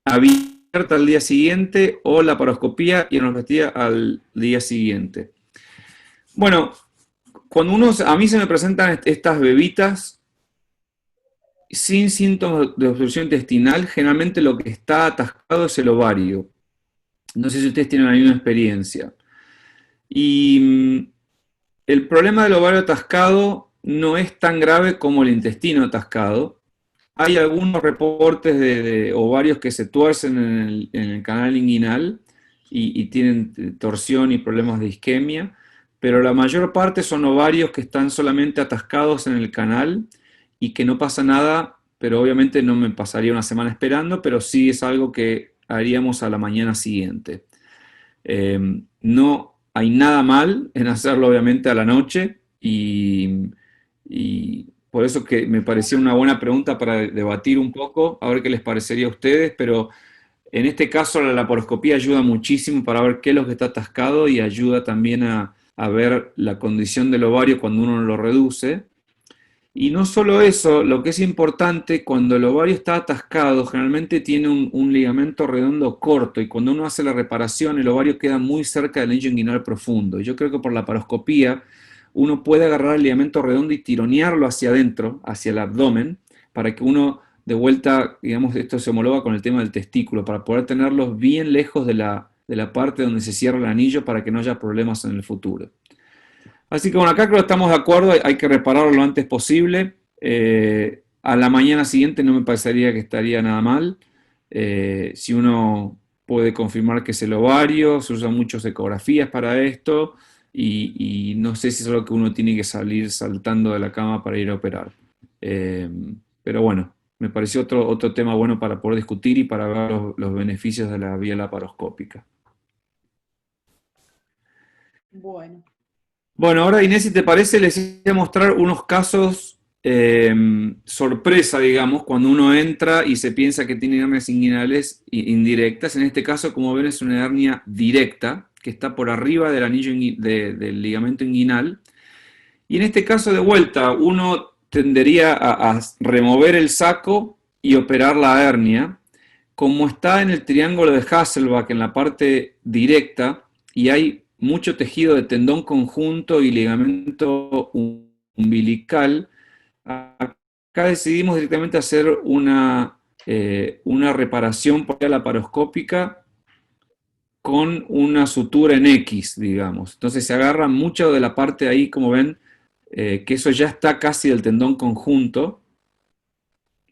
abierta al día siguiente o laparoscopía y hernioplastia al día siguiente. Bueno, cuando a mí se me presentan estas bebitas sin síntomas de obstrucción intestinal, generalmente lo que está atascado es el ovario. No sé si ustedes tienen la misma experiencia. Y el problema del ovario atascado no es tan grave como el intestino atascado. Hay algunos reportes de ovarios que se tuercen en el canal inguinal y tienen torsión y problemas de isquemia, pero la mayor parte son ovarios que están solamente atascados en el canal y que no pasa nada, pero obviamente no me pasaría una semana esperando, pero sí es algo que haríamos a la mañana siguiente. No hay nada mal en hacerlo obviamente a la noche y por eso que me pareció una buena pregunta para debatir un poco, a ver qué les parecería a ustedes, pero en este caso la laparoscopía ayuda muchísimo para ver qué es lo que está atascado y ayuda también a a ver la condición del ovario cuando uno lo reduce. Y no solo eso, lo que es importante, cuando el ovario está atascado, generalmente tiene un ligamento redondo corto, y cuando uno hace la reparación, el ovario queda muy cerca del anillo inguinal profundo. Y yo creo que por la laparoscopía uno puede agarrar el ligamento redondo y tironearlo hacia adentro, hacia el abdomen, para que uno, de vuelta, digamos, esto se homologa con el tema del testículo, para poder tenerlos bien lejos de la parte donde se cierra el anillo para que no haya problemas en el futuro. Así que bueno, acá creo que estamos de acuerdo, hay que repararlo lo antes posible. A la mañana siguiente no me parecería que estaría nada mal. Si uno puede confirmar que es el ovario, se usan muchas ecografías para esto, y no sé si es algo que uno tiene que salir saltando de la cama para ir a operar. Pero bueno, me pareció otro tema bueno para poder discutir y para ver los beneficios de la vía laparoscópica. Bueno. Bueno, ahora Inés, si te parece, les voy a mostrar unos casos sorpresa, digamos, cuando uno entra y se piensa que tiene hernias inguinales indirectas. En este caso, como ven, es una hernia directa, que está por arriba del anillo del ligamento inguinal. Y en este caso, de vuelta, uno tendería a remover el saco y operar la hernia. Como está en el triángulo de Hasselbalch, en la parte directa, y hay mucho tejido de tendón conjunto y ligamento umbilical, acá decidimos directamente hacer una reparación por vía laparoscópica con una sutura en X, digamos. Entonces se agarra mucho de la parte ahí, como ven, que eso ya está casi del tendón conjunto.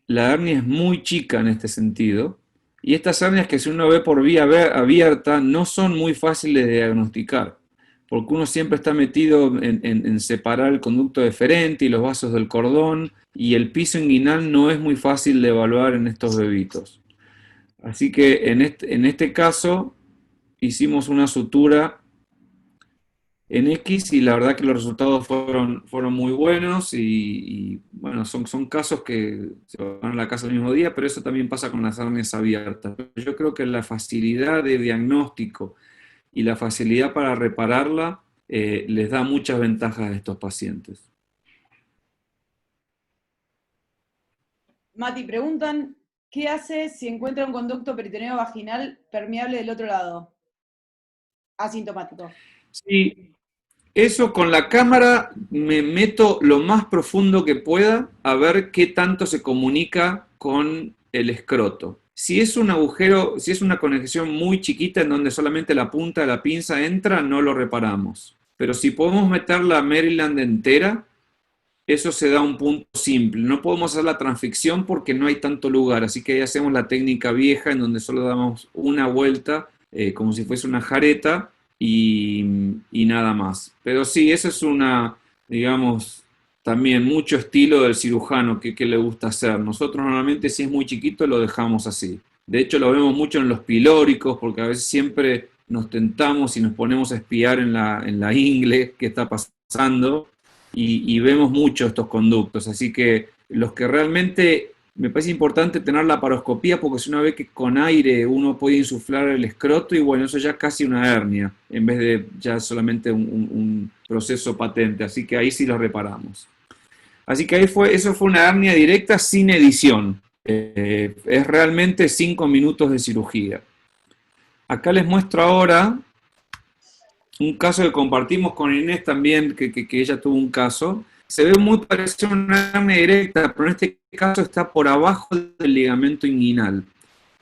La hernia es muy chica en este sentido. Y estas hernias, que si uno ve por vía abierta, no son muy fáciles de diagnosticar, porque uno siempre está metido en separar el conducto deferente y los vasos del cordón, y el piso inguinal no es muy fácil de evaluar en estos bebitos. Así que en este caso hicimos una sutura en X, y la verdad que los resultados fueron muy buenos, y bueno, son casos que se van a la casa el mismo día, pero eso también pasa con las hernias abiertas. Yo creo que la facilidad de diagnóstico y la facilidad para repararla les da muchas ventajas a estos pacientes. Mati, preguntan, ¿qué hace si encuentra un conducto peritoneo vaginal permeable del otro lado? Asintomático. Sí, eso con la cámara me meto lo más profundo que pueda a ver qué tanto se comunica con el escroto. Si es un agujero, si es una conexión muy chiquita en donde solamente la punta de la pinza entra, no lo reparamos. Pero si podemos meter la Maryland entera, eso se da un punto simple. No podemos hacer la transficción porque no hay tanto lugar, así que ahí hacemos la técnica vieja en donde solo damos una vuelta, como si fuese una jareta, y nada más. Pero sí, eso es digamos, también mucho estilo del cirujano que le gusta hacer. Nosotros normalmente, si es muy chiquito, lo dejamos así. De hecho, lo vemos mucho en los pilóricos, porque a veces siempre nos tentamos y nos ponemos a espiar en la ingle qué está pasando, y vemos mucho estos conductos. Así que los que realmente me parece importante tener la laparoscopía, porque si uno ve que con aire uno puede insuflar el escroto, y bueno, eso ya es casi una hernia, en vez de ya solamente un proceso patente. Así que ahí sí lo reparamos. Así que eso fue una hernia directa sin edición. Es realmente 5 minutos de cirugía. Acá les muestro ahora un caso que compartimos con Inés también, que ella tuvo un caso. Se ve muy parecido a una hernia directa, pero en este caso está por abajo del ligamento inguinal.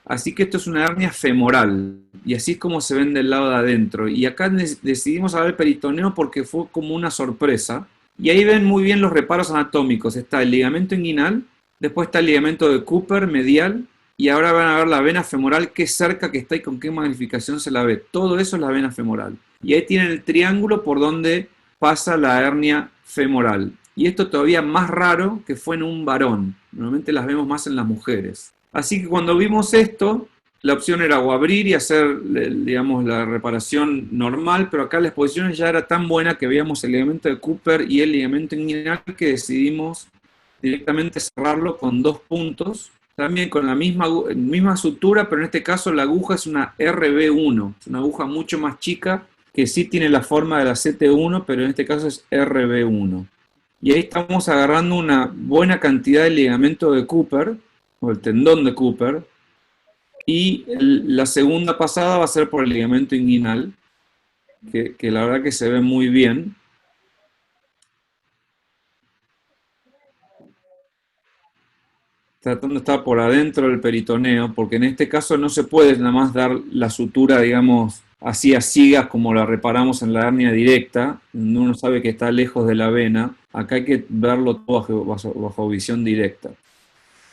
Así que esto es una hernia femoral, y así es como se ven del lado de adentro. Y acá decidimos hablar del peritoneo porque fue como una sorpresa. Y ahí ven muy bien los reparos anatómicos. Está el ligamento inguinal, después está el ligamento de Cooper medial, y ahora van a ver la vena femoral, qué cerca que está y con qué magnificación se la ve. Todo eso es la vena femoral. Y ahí tienen el triángulo por donde pasa la hernia femoral. Y esto todavía más raro que fue en un varón. Normalmente las vemos más en las mujeres. Así que cuando vimos esto, la opción era o abrir y hacer, digamos, la reparación normal, pero acá la exposición ya era tan buena que veíamos el ligamento de Cooper y el ligamento inguinal, que decidimos directamente cerrarlo con 2 puntos, también con la misma sutura, pero en este caso la aguja es una RB1, es una aguja mucho más chica que sí tiene la forma de la CT1, pero en este caso es RB1. Y ahí estamos agarrando una buena cantidad de ligamento de Cooper, o el tendón de Cooper, y la segunda pasada va a ser por el ligamento inguinal, que la verdad que se ve muy bien. Tratando de estar por adentro del peritoneo, porque en este caso no se puede nada más dar la sutura, digamos, así a ciegas como la reparamos en la hernia directa, donde uno sabe que está lejos de la vena. Acá hay que verlo todo bajo visión directa.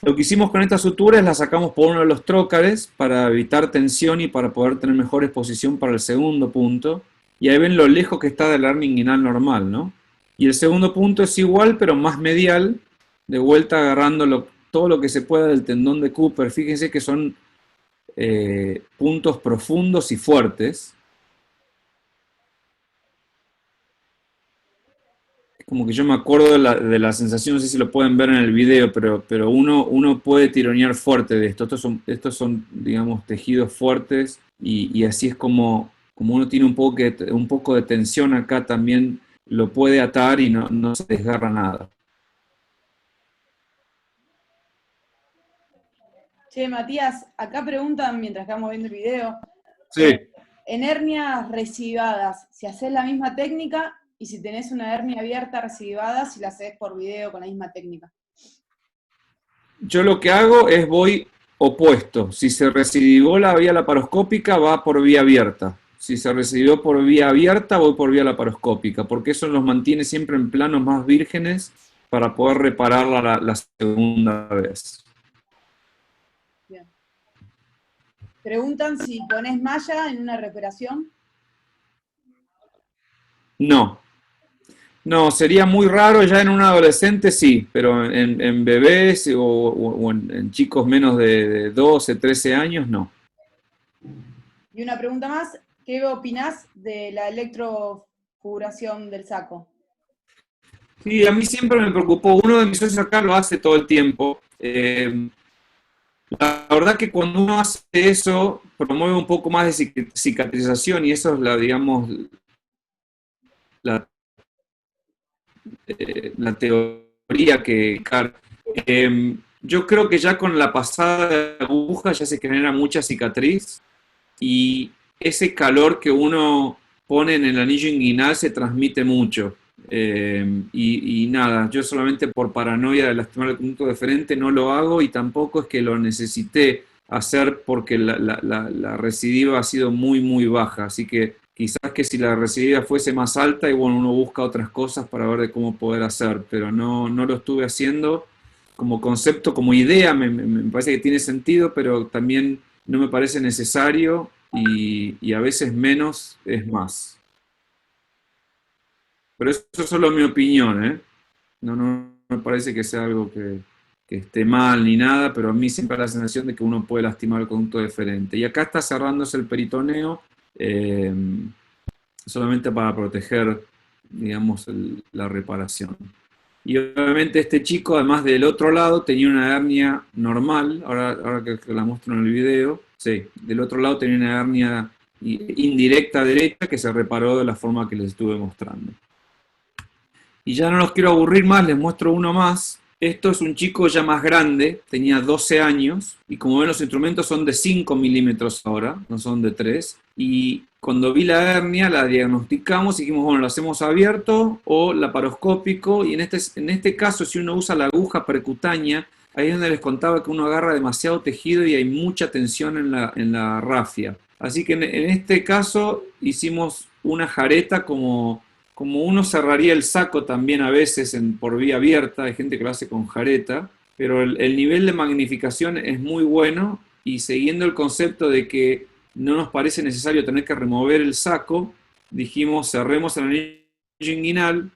Lo que hicimos con esta sutura es la sacamos por uno de los trócares para evitar tensión y para poder tener mejor exposición para el segundo punto. Y ahí ven lo lejos que está de la hernia inguinal normal, ¿no? Y el segundo punto es igual, pero más medial, de vuelta agarrando todo lo que se pueda del tendón de Cooper. Fíjense que son puntos profundos y fuertes. Como que yo me acuerdo de la sensación, no sé si lo pueden ver en el video, pero uno puede tironear fuerte de esto. Estos son digamos, tejidos fuertes y así es como uno tiene un poco de tensión acá, también lo puede atar y no se desgarra nada. Che, Matías, acá preguntan, mientras estamos viendo el video, Sí. en hernias recidivadas, si haces la misma técnica, y si tenés una hernia abierta recidivada, si la haces por video con la misma técnica. Yo lo que hago es voy opuesto. Si se recidivó la vía laparoscópica, va por vía abierta. Si se recidió por vía abierta, voy por vía laparoscópica, porque eso los mantiene siempre en planos más vírgenes para poder repararla la segunda vez. Bien. Preguntan si pones malla en una reparación. No, sería muy raro ya en un adolescente, sí, pero en bebés o en chicos menos de 12, 13 años, no. Y una pregunta más, ¿qué opinás de la electrofiguración del saco? Sí, a mí siempre me preocupó. Uno de mis socios acá lo hace todo el tiempo. La verdad que cuando uno hace eso, promueve un poco más de cicatrización y eso es digamos, la teoría que... yo creo que ya con la pasada de aguja ya se genera mucha cicatriz y ese calor que uno pone en el anillo inguinal se transmite mucho. Y nada, yo solamente por paranoia de lastimar el punto de frente no lo hago y tampoco es que lo necesité hacer porque la recidiva ha sido muy, muy baja. Así que quizás que si la recidiva fuese más alta, y bueno, uno busca otras cosas para ver de cómo poder hacer, pero no lo estuve haciendo. Como concepto, como idea, me parece que tiene sentido, pero también no me parece necesario y a veces menos es más. Pero eso es solo mi opinión, ¿eh? No me parece que sea algo que esté mal ni nada, pero a mí siempre da la sensación de que uno puede lastimar el conducto deferente. Y acá está cerrándose el peritoneo solamente para proteger, digamos, la reparación. Y obviamente este chico, además del otro lado, tenía una hernia normal, ahora que la muestro en el video, sí, del otro lado tenía una hernia indirecta derecha que se reparó de la forma que les estuve mostrando. Y ya no los quiero aburrir más, les muestro uno más. Esto es un chico ya más grande, tenía 12 años, y como ven los instrumentos son de 5 milímetros ahora, no son de 3. Y cuando vi la hernia la diagnosticamos y dijimos, bueno, lo hacemos abierto o laparoscópico, y en este caso si uno usa la aguja percutánea, ahí es donde les contaba que uno agarra demasiado tejido y hay mucha tensión en la rafia. Así que en este caso hicimos una jareta como uno cerraría el saco también a veces por vía abierta, hay gente que lo hace con jareta, pero el nivel de magnificación es muy bueno y siguiendo el concepto de que no nos parece necesario tener que remover el saco, dijimos cerremos el anillo inguinal.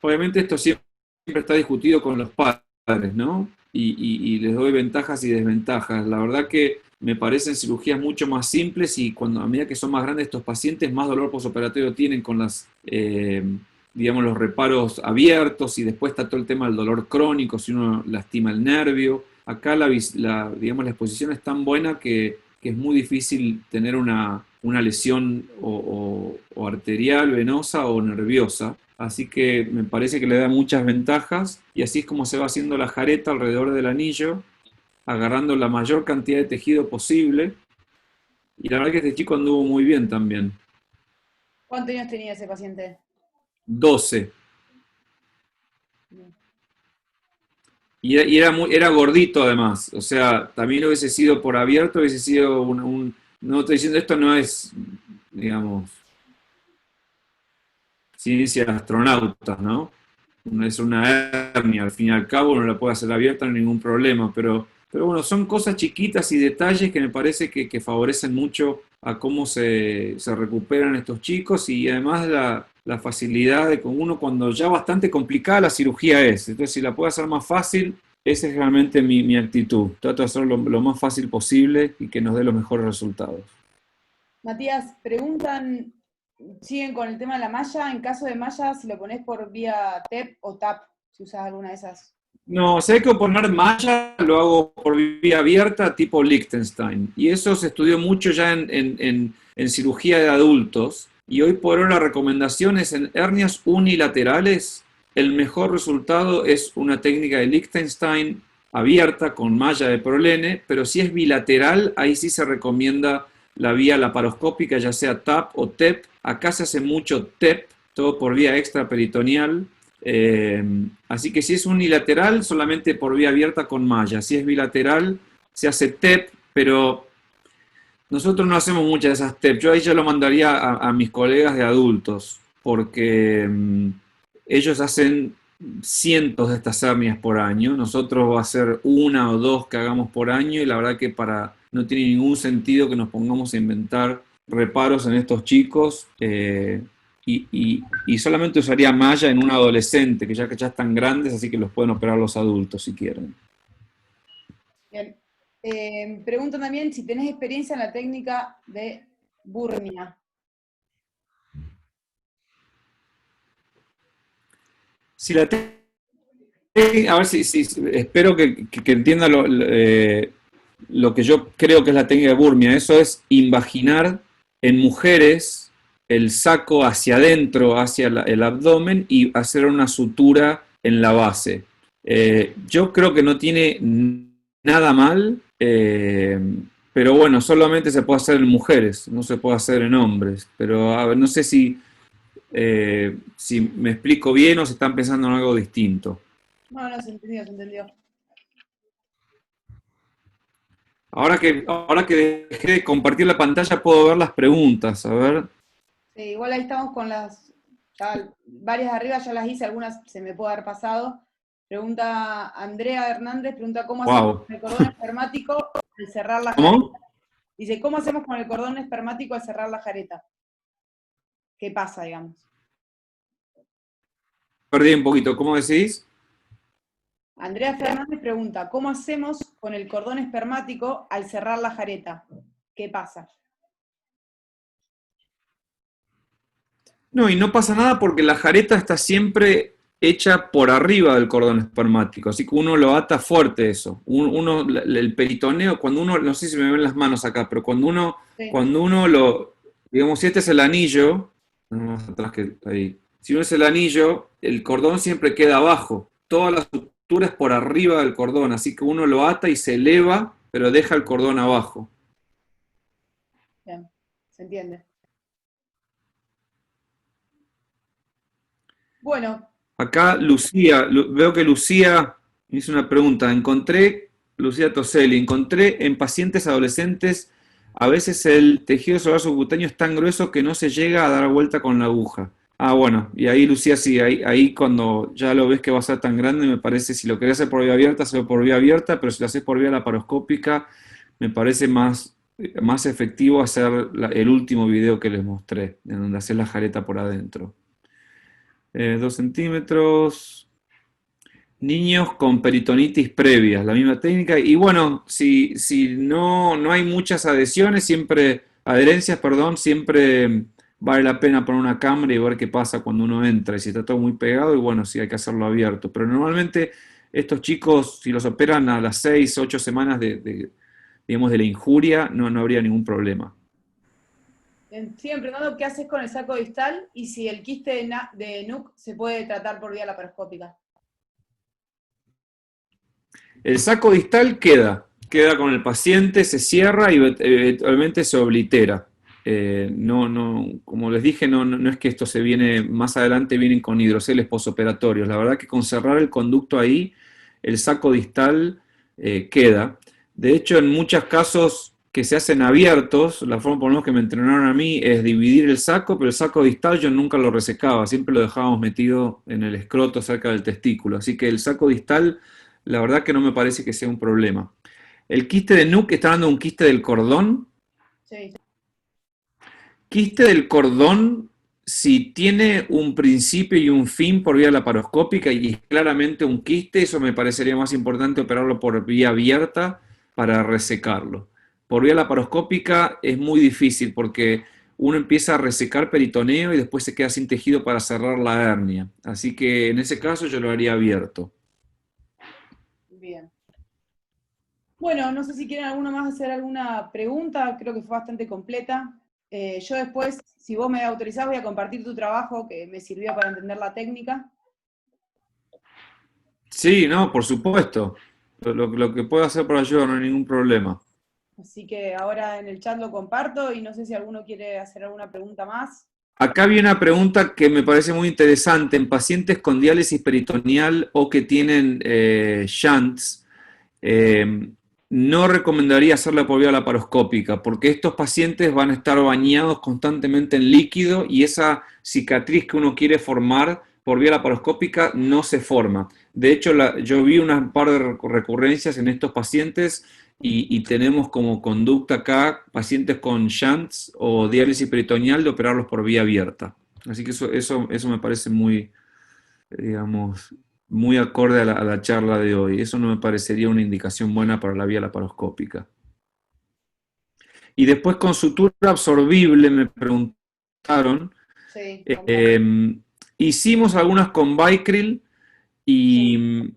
Obviamente esto siempre está discutido con los padres, ¿no? Y les doy ventajas y desventajas. La verdad que me parecen cirugías mucho más simples y a medida que son más grandes estos pacientes, más dolor postoperatorio tienen con digamos, los reparos abiertos y después está todo el tema del dolor crónico, si uno lastima el nervio. Acá digamos, la exposición es tan buena que es muy difícil tener una una lesión o arterial, venosa o nerviosa. Así que me parece que le da muchas ventajas y así es como se va haciendo la jareta alrededor del anillo, agarrando la mayor cantidad de tejido posible. Y la verdad que este chico anduvo muy bien también. ¿Cuántos años tenía ese paciente? 12. Y era gordito además, o sea, también hubiese sido por abierto, hubiese sido no estoy diciendo esto no es, digamos, ciencia de astronautas, ¿no? Es una hernia, al fin y al cabo no la puede hacer abierta, no hay ningún problema, pero bueno, son cosas chiquitas y detalles que me parece que favorecen mucho a cómo se recuperan estos chicos y además la facilidad de con uno cuando ya bastante complicada la cirugía es. Entonces, si la puedo hacer más fácil, esa es realmente mi actitud. Trato de hacerlo lo más fácil posible y que nos dé los mejores resultados. Matías, preguntan, siguen con el tema de la malla. En caso de malla, si lo pones por vía TEP o TAP, si usas alguna de esas. No, si hay que poner malla, lo hago por vía abierta, tipo Liechtenstein. Y eso se estudió mucho ya en cirugía de adultos. Y hoy por hoy la recomendación es en hernias unilaterales. El mejor resultado es una técnica de Liechtenstein abierta con malla de prolene, pero si es bilateral, ahí sí se recomienda la vía laparoscópica, ya sea TAP o TEP. Acá se hace mucho TEP, todo por vía extraperitoneal. Así que si es unilateral, solamente por vía abierta con malla. Si es bilateral, se hace TEP, pero nosotros no hacemos muchas de esas TEP. Yo ahí ya lo mandaría a mis colegas de adultos, porque ellos hacen cientos de estas hernias por año. Nosotros va a ser una o dos que hagamos por año y la verdad que no tiene ningún sentido que nos pongamos a inventar reparos en estos chicos. Y solamente usaría malla en un adolescente, que ya están grandes, así que los pueden operar los adultos si quieren. Bien. Preguntan también si tenés experiencia en la técnica de Burnia. Si la a ver si espero que entienda lo que yo creo que es la técnica de Burnia. Eso es invaginar en mujeres el saco hacia adentro, hacia el abdomen y hacer una sutura en la base. Yo creo que no tiene nada mal, pero bueno, solamente se puede hacer en mujeres, no se puede hacer en hombres. Pero a ver, no sé si me explico bien o se están pensando en algo distinto. No, se entendió, se entendió. Ahora que dejé de compartir la pantalla puedo ver las preguntas, a ver. Sí, igual ahí estamos con varias arriba ya las hice, algunas se me puede haber pasado. Pregunta Andrea Hernández, ¿cómo hacemos con el cordón espermático al cerrar la jareta? ¿Cómo? Dice, ¿cómo hacemos con el cordón espermático al cerrar la jareta? ¿Qué pasa, digamos? Perdí un poquito, ¿cómo decís? Andrea Fernández pregunta, ¿cómo hacemos con el cordón espermático al cerrar la jareta? ¿Qué pasa? No, y no pasa nada porque la jareta está siempre hecha por arriba del cordón espermático, así que uno lo ata fuerte eso. El peritoneo, cuando uno, no sé si me ven las manos acá, pero cuando uno digamos, si este es el anillo, más atrás que ahí, si uno es el anillo, el cordón siempre queda abajo, toda la sutura es por arriba del cordón, así que uno lo ata y se eleva, pero deja el cordón abajo. Bien, se entiende. Bueno. Acá Lucía, veo que Lucía hizo una pregunta. Lucía Toselli, encontré en pacientes adolescentes, a veces el tejido solar subcutáneo es tan grueso que no se llega a dar vuelta con la aguja. Ah, bueno, y ahí Lucía, sí, ahí cuando ya lo ves que va a ser tan grande, me parece, si lo querés hacer por vía abierta, hazlo por vía abierta, pero si lo haces por vía laparoscópica, me parece más efectivo hacer el último video que les mostré, en donde haces la jareta por adentro. 2 centímetros. Niños con peritonitis previas, la misma técnica. Y bueno, si no hay muchas adherencias, siempre vale la pena poner una cámara y ver qué pasa cuando uno entra. Y si está todo muy pegado, y bueno, sí hay que hacerlo abierto. Pero normalmente estos chicos, si los operan a las 6, 8 semanas digamos, de la injuria, no habría ningún problema. Siempre preguntando qué haces con el saco distal y si el quiste de NUC se puede tratar por vía laparoscópica. El saco distal queda con el paciente, se cierra y eventualmente se oblitera. Como les dije, no es que esto se viene, más adelante vienen con hidroceles posoperatorios. La verdad que con cerrar el conducto ahí, el saco distal queda. De hecho, en muchos casos que se hacen abiertos, la forma por lo menos que me entrenaron a mí es dividir el saco, pero el saco distal yo nunca lo resecaba, siempre lo dejábamos metido en el escroto cerca del testículo. Así que el saco distal, la verdad que no me parece que sea un problema. El quiste de NUC, está hablando de un quiste del cordón. Sí. Quiste del cordón, si tiene un principio y un fin por vía laparoscópica y es claramente un quiste, eso me parecería más importante operarlo por vía abierta para resecarlo. Por vía laparoscópica es muy difícil porque uno empieza a resecar peritoneo y después se queda sin tejido para cerrar la hernia. Así que en ese caso yo lo haría abierto. Bien. Bueno, no sé si quieren alguno más hacer alguna pregunta, creo que fue bastante completa. Yo después, si vos me autorizás, voy a compartir tu trabajo, que me sirvió para entender la técnica. Sí, no, por supuesto. Lo que pueda hacer por ayuda no hay ningún problema. Así que ahora en el chat lo comparto y no sé si alguno quiere hacer alguna pregunta más. Acá había una pregunta que me parece muy interesante. En pacientes con diálisis peritoneal o que tienen shunts, no recomendaría hacerla por vía laparoscópica, porque estos pacientes van a estar bañados constantemente en líquido y esa cicatriz que uno quiere formar por vía laparoscópica no se forma. De hecho, yo vi un par de recurrencias en estos pacientes y tenemos como conducta acá pacientes con shunts o diálisis peritoneal de operarlos por vía abierta. Así que eso me parece muy, digamos, muy acorde a la charla de hoy. Eso no me parecería una indicación buena para la vía laparoscópica. Y después con sutura absorbible me preguntaron. Sí, Hicimos algunas con Vicryl y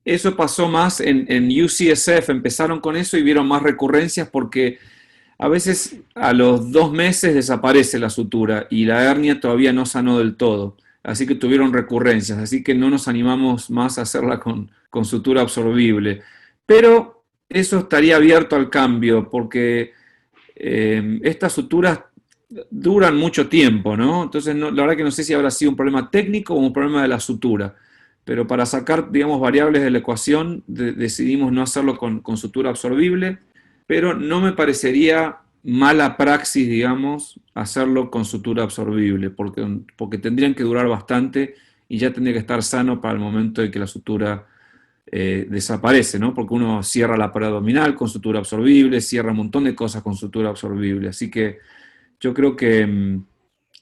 eso pasó más en UCSF, empezaron con eso y vieron más recurrencias porque a veces a los 2 meses desaparece la sutura y la hernia todavía no sanó del todo. Así que tuvieron recurrencias, así que no nos animamos más a hacerla con sutura absorbible. Pero eso estaría abierto al cambio porque estas suturas duran mucho tiempo, ¿no? Entonces, la verdad que no sé si habrá sido un problema técnico o un problema de la sutura. Pero para sacar, digamos, variables de la ecuación, decidimos no hacerlo con sutura absorbible, pero no me parecería mala praxis, digamos, hacerlo con sutura absorbible, porque tendrían que durar bastante y ya tendría que estar sano para el momento de que la sutura desaparece, ¿no? Porque uno cierra la pared abdominal con sutura absorbible, cierra un montón de cosas con sutura absorbible. Así que yo creo que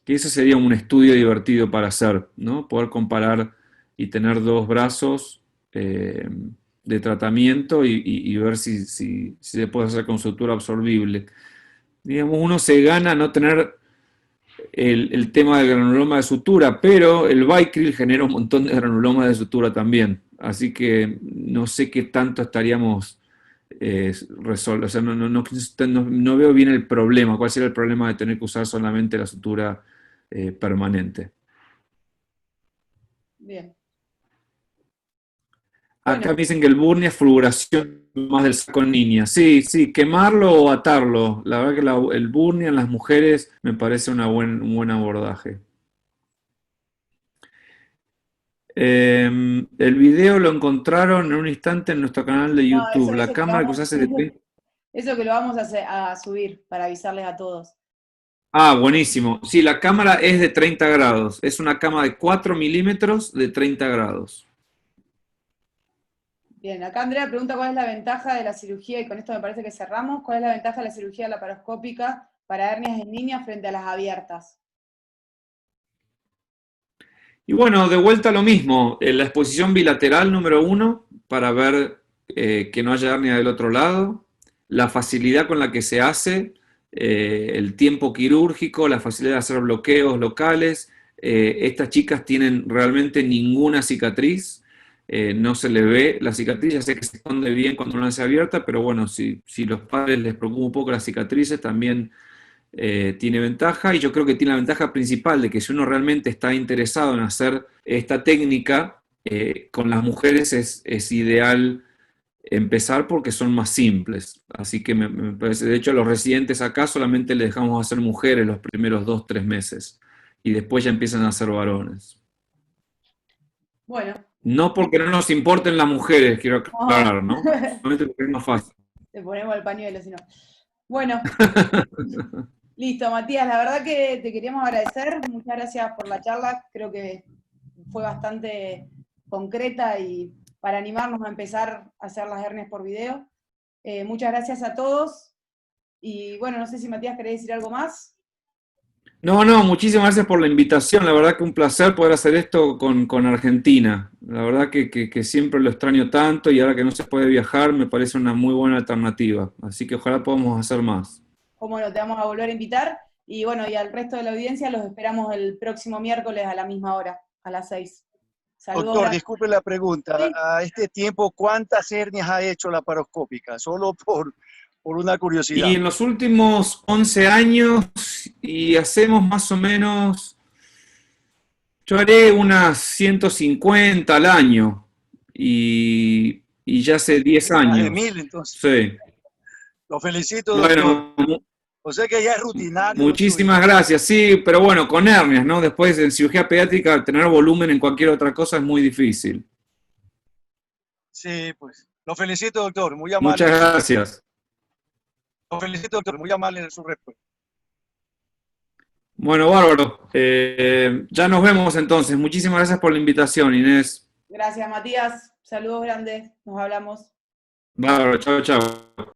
eso sería un estudio divertido para hacer, ¿no? Poder comparar y tener 2 brazos de tratamiento y ver si se puede hacer con sutura absorbible. Digamos, uno se gana no tener el tema del granuloma de sutura, pero el Vicryl genera un montón de granuloma de sutura también. Así que no sé qué tanto estaríamos resolviendo. O sea, no veo bien el problema. ¿Cuál sería el problema de tener que usar solamente la sutura permanente? bien. Acá Bueno, me dicen que el burnia es fulguración más del saco en niña. Sí, sí, quemarlo o atarlo. La verdad que el burnia en las mujeres me parece un buen abordaje. El video lo encontraron en un instante en nuestro canal de no, YouTube. La cámara que usás es de 30. eso que lo vamos a subir para avisarles a todos. Ah, buenísimo. Sí, la cámara es de 30 grados. Es una cámara de 4 milímetros de 30 grados. Bien, acá Andrea pregunta cuál es la ventaja de la cirugía, y con esto me parece que cerramos, cuál es la ventaja de la cirugía laparoscópica para hernias en niñas frente a las abiertas. Y bueno, de vuelta a lo mismo. La exposición bilateral número 1 para ver que no haya hernia del otro lado. La facilidad con la que se hace, el tiempo quirúrgico, la facilidad de hacer bloqueos locales. Estas chicas tienen realmente ninguna cicatriz. No se le ve la cicatriz, ya sé que se esconde bien cuando no se abierta, pero bueno, si los padres les preocupa un poco las cicatrices, también tiene ventaja, y yo creo que tiene la ventaja principal de que si uno realmente está interesado en hacer esta técnica, con las mujeres es ideal empezar porque son más simples. Así que me parece, de hecho, a los residentes acá solamente les dejamos hacer mujeres los primeros 2, 3 meses, y después ya empiezan a hacer varones. Bueno. No porque no nos importen las mujeres, quiero aclarar, ¿no? Solamente porque es más fácil. Le ponemos el pañuelo, si no. Bueno, listo, Matías, la verdad que te queríamos agradecer. Muchas gracias por la charla. Creo que fue bastante concreta y para animarnos a empezar a hacer las hernias por video. Muchas gracias a todos. Y bueno, no sé si Matías querés decir algo más. No, muchísimas gracias por la invitación. La verdad que un placer poder hacer esto con Argentina. La verdad que siempre lo extraño tanto, y ahora que no se puede viajar me parece una muy buena alternativa. Así que ojalá podamos hacer más. Cómo no, te vamos a volver a invitar. Y bueno, y al resto de la audiencia los esperamos el próximo miércoles a la misma hora, a las 6. Saludos. Doctor, disculpe la pregunta. ¿Sí? A este tiempo, ¿cuántas hernias ha hecho laparoscópica? Solo por una curiosidad. Y en los últimos 11 años, y hacemos más o menos, yo haré unas 150 al año, y ya hace 10 Más de años. 1000, entonces. Sí. Lo felicito, doctor. Bueno, O sea que ya es rutinario. muchísimas gracias. Sí, pero bueno, con hernias, ¿no? Después en cirugía pediátrica, tener volumen en cualquier otra cosa es muy difícil. Sí, pues. Lo felicito, doctor. Muy amable. Muchas gracias. Lo felicito, doctor. Muy amable en su respuesta. Bueno, bárbaro. Ya nos vemos entonces. Muchísimas gracias por la invitación, Inés. Gracias, Matías. Saludos grandes. Nos hablamos. Bárbaro, chao, chao.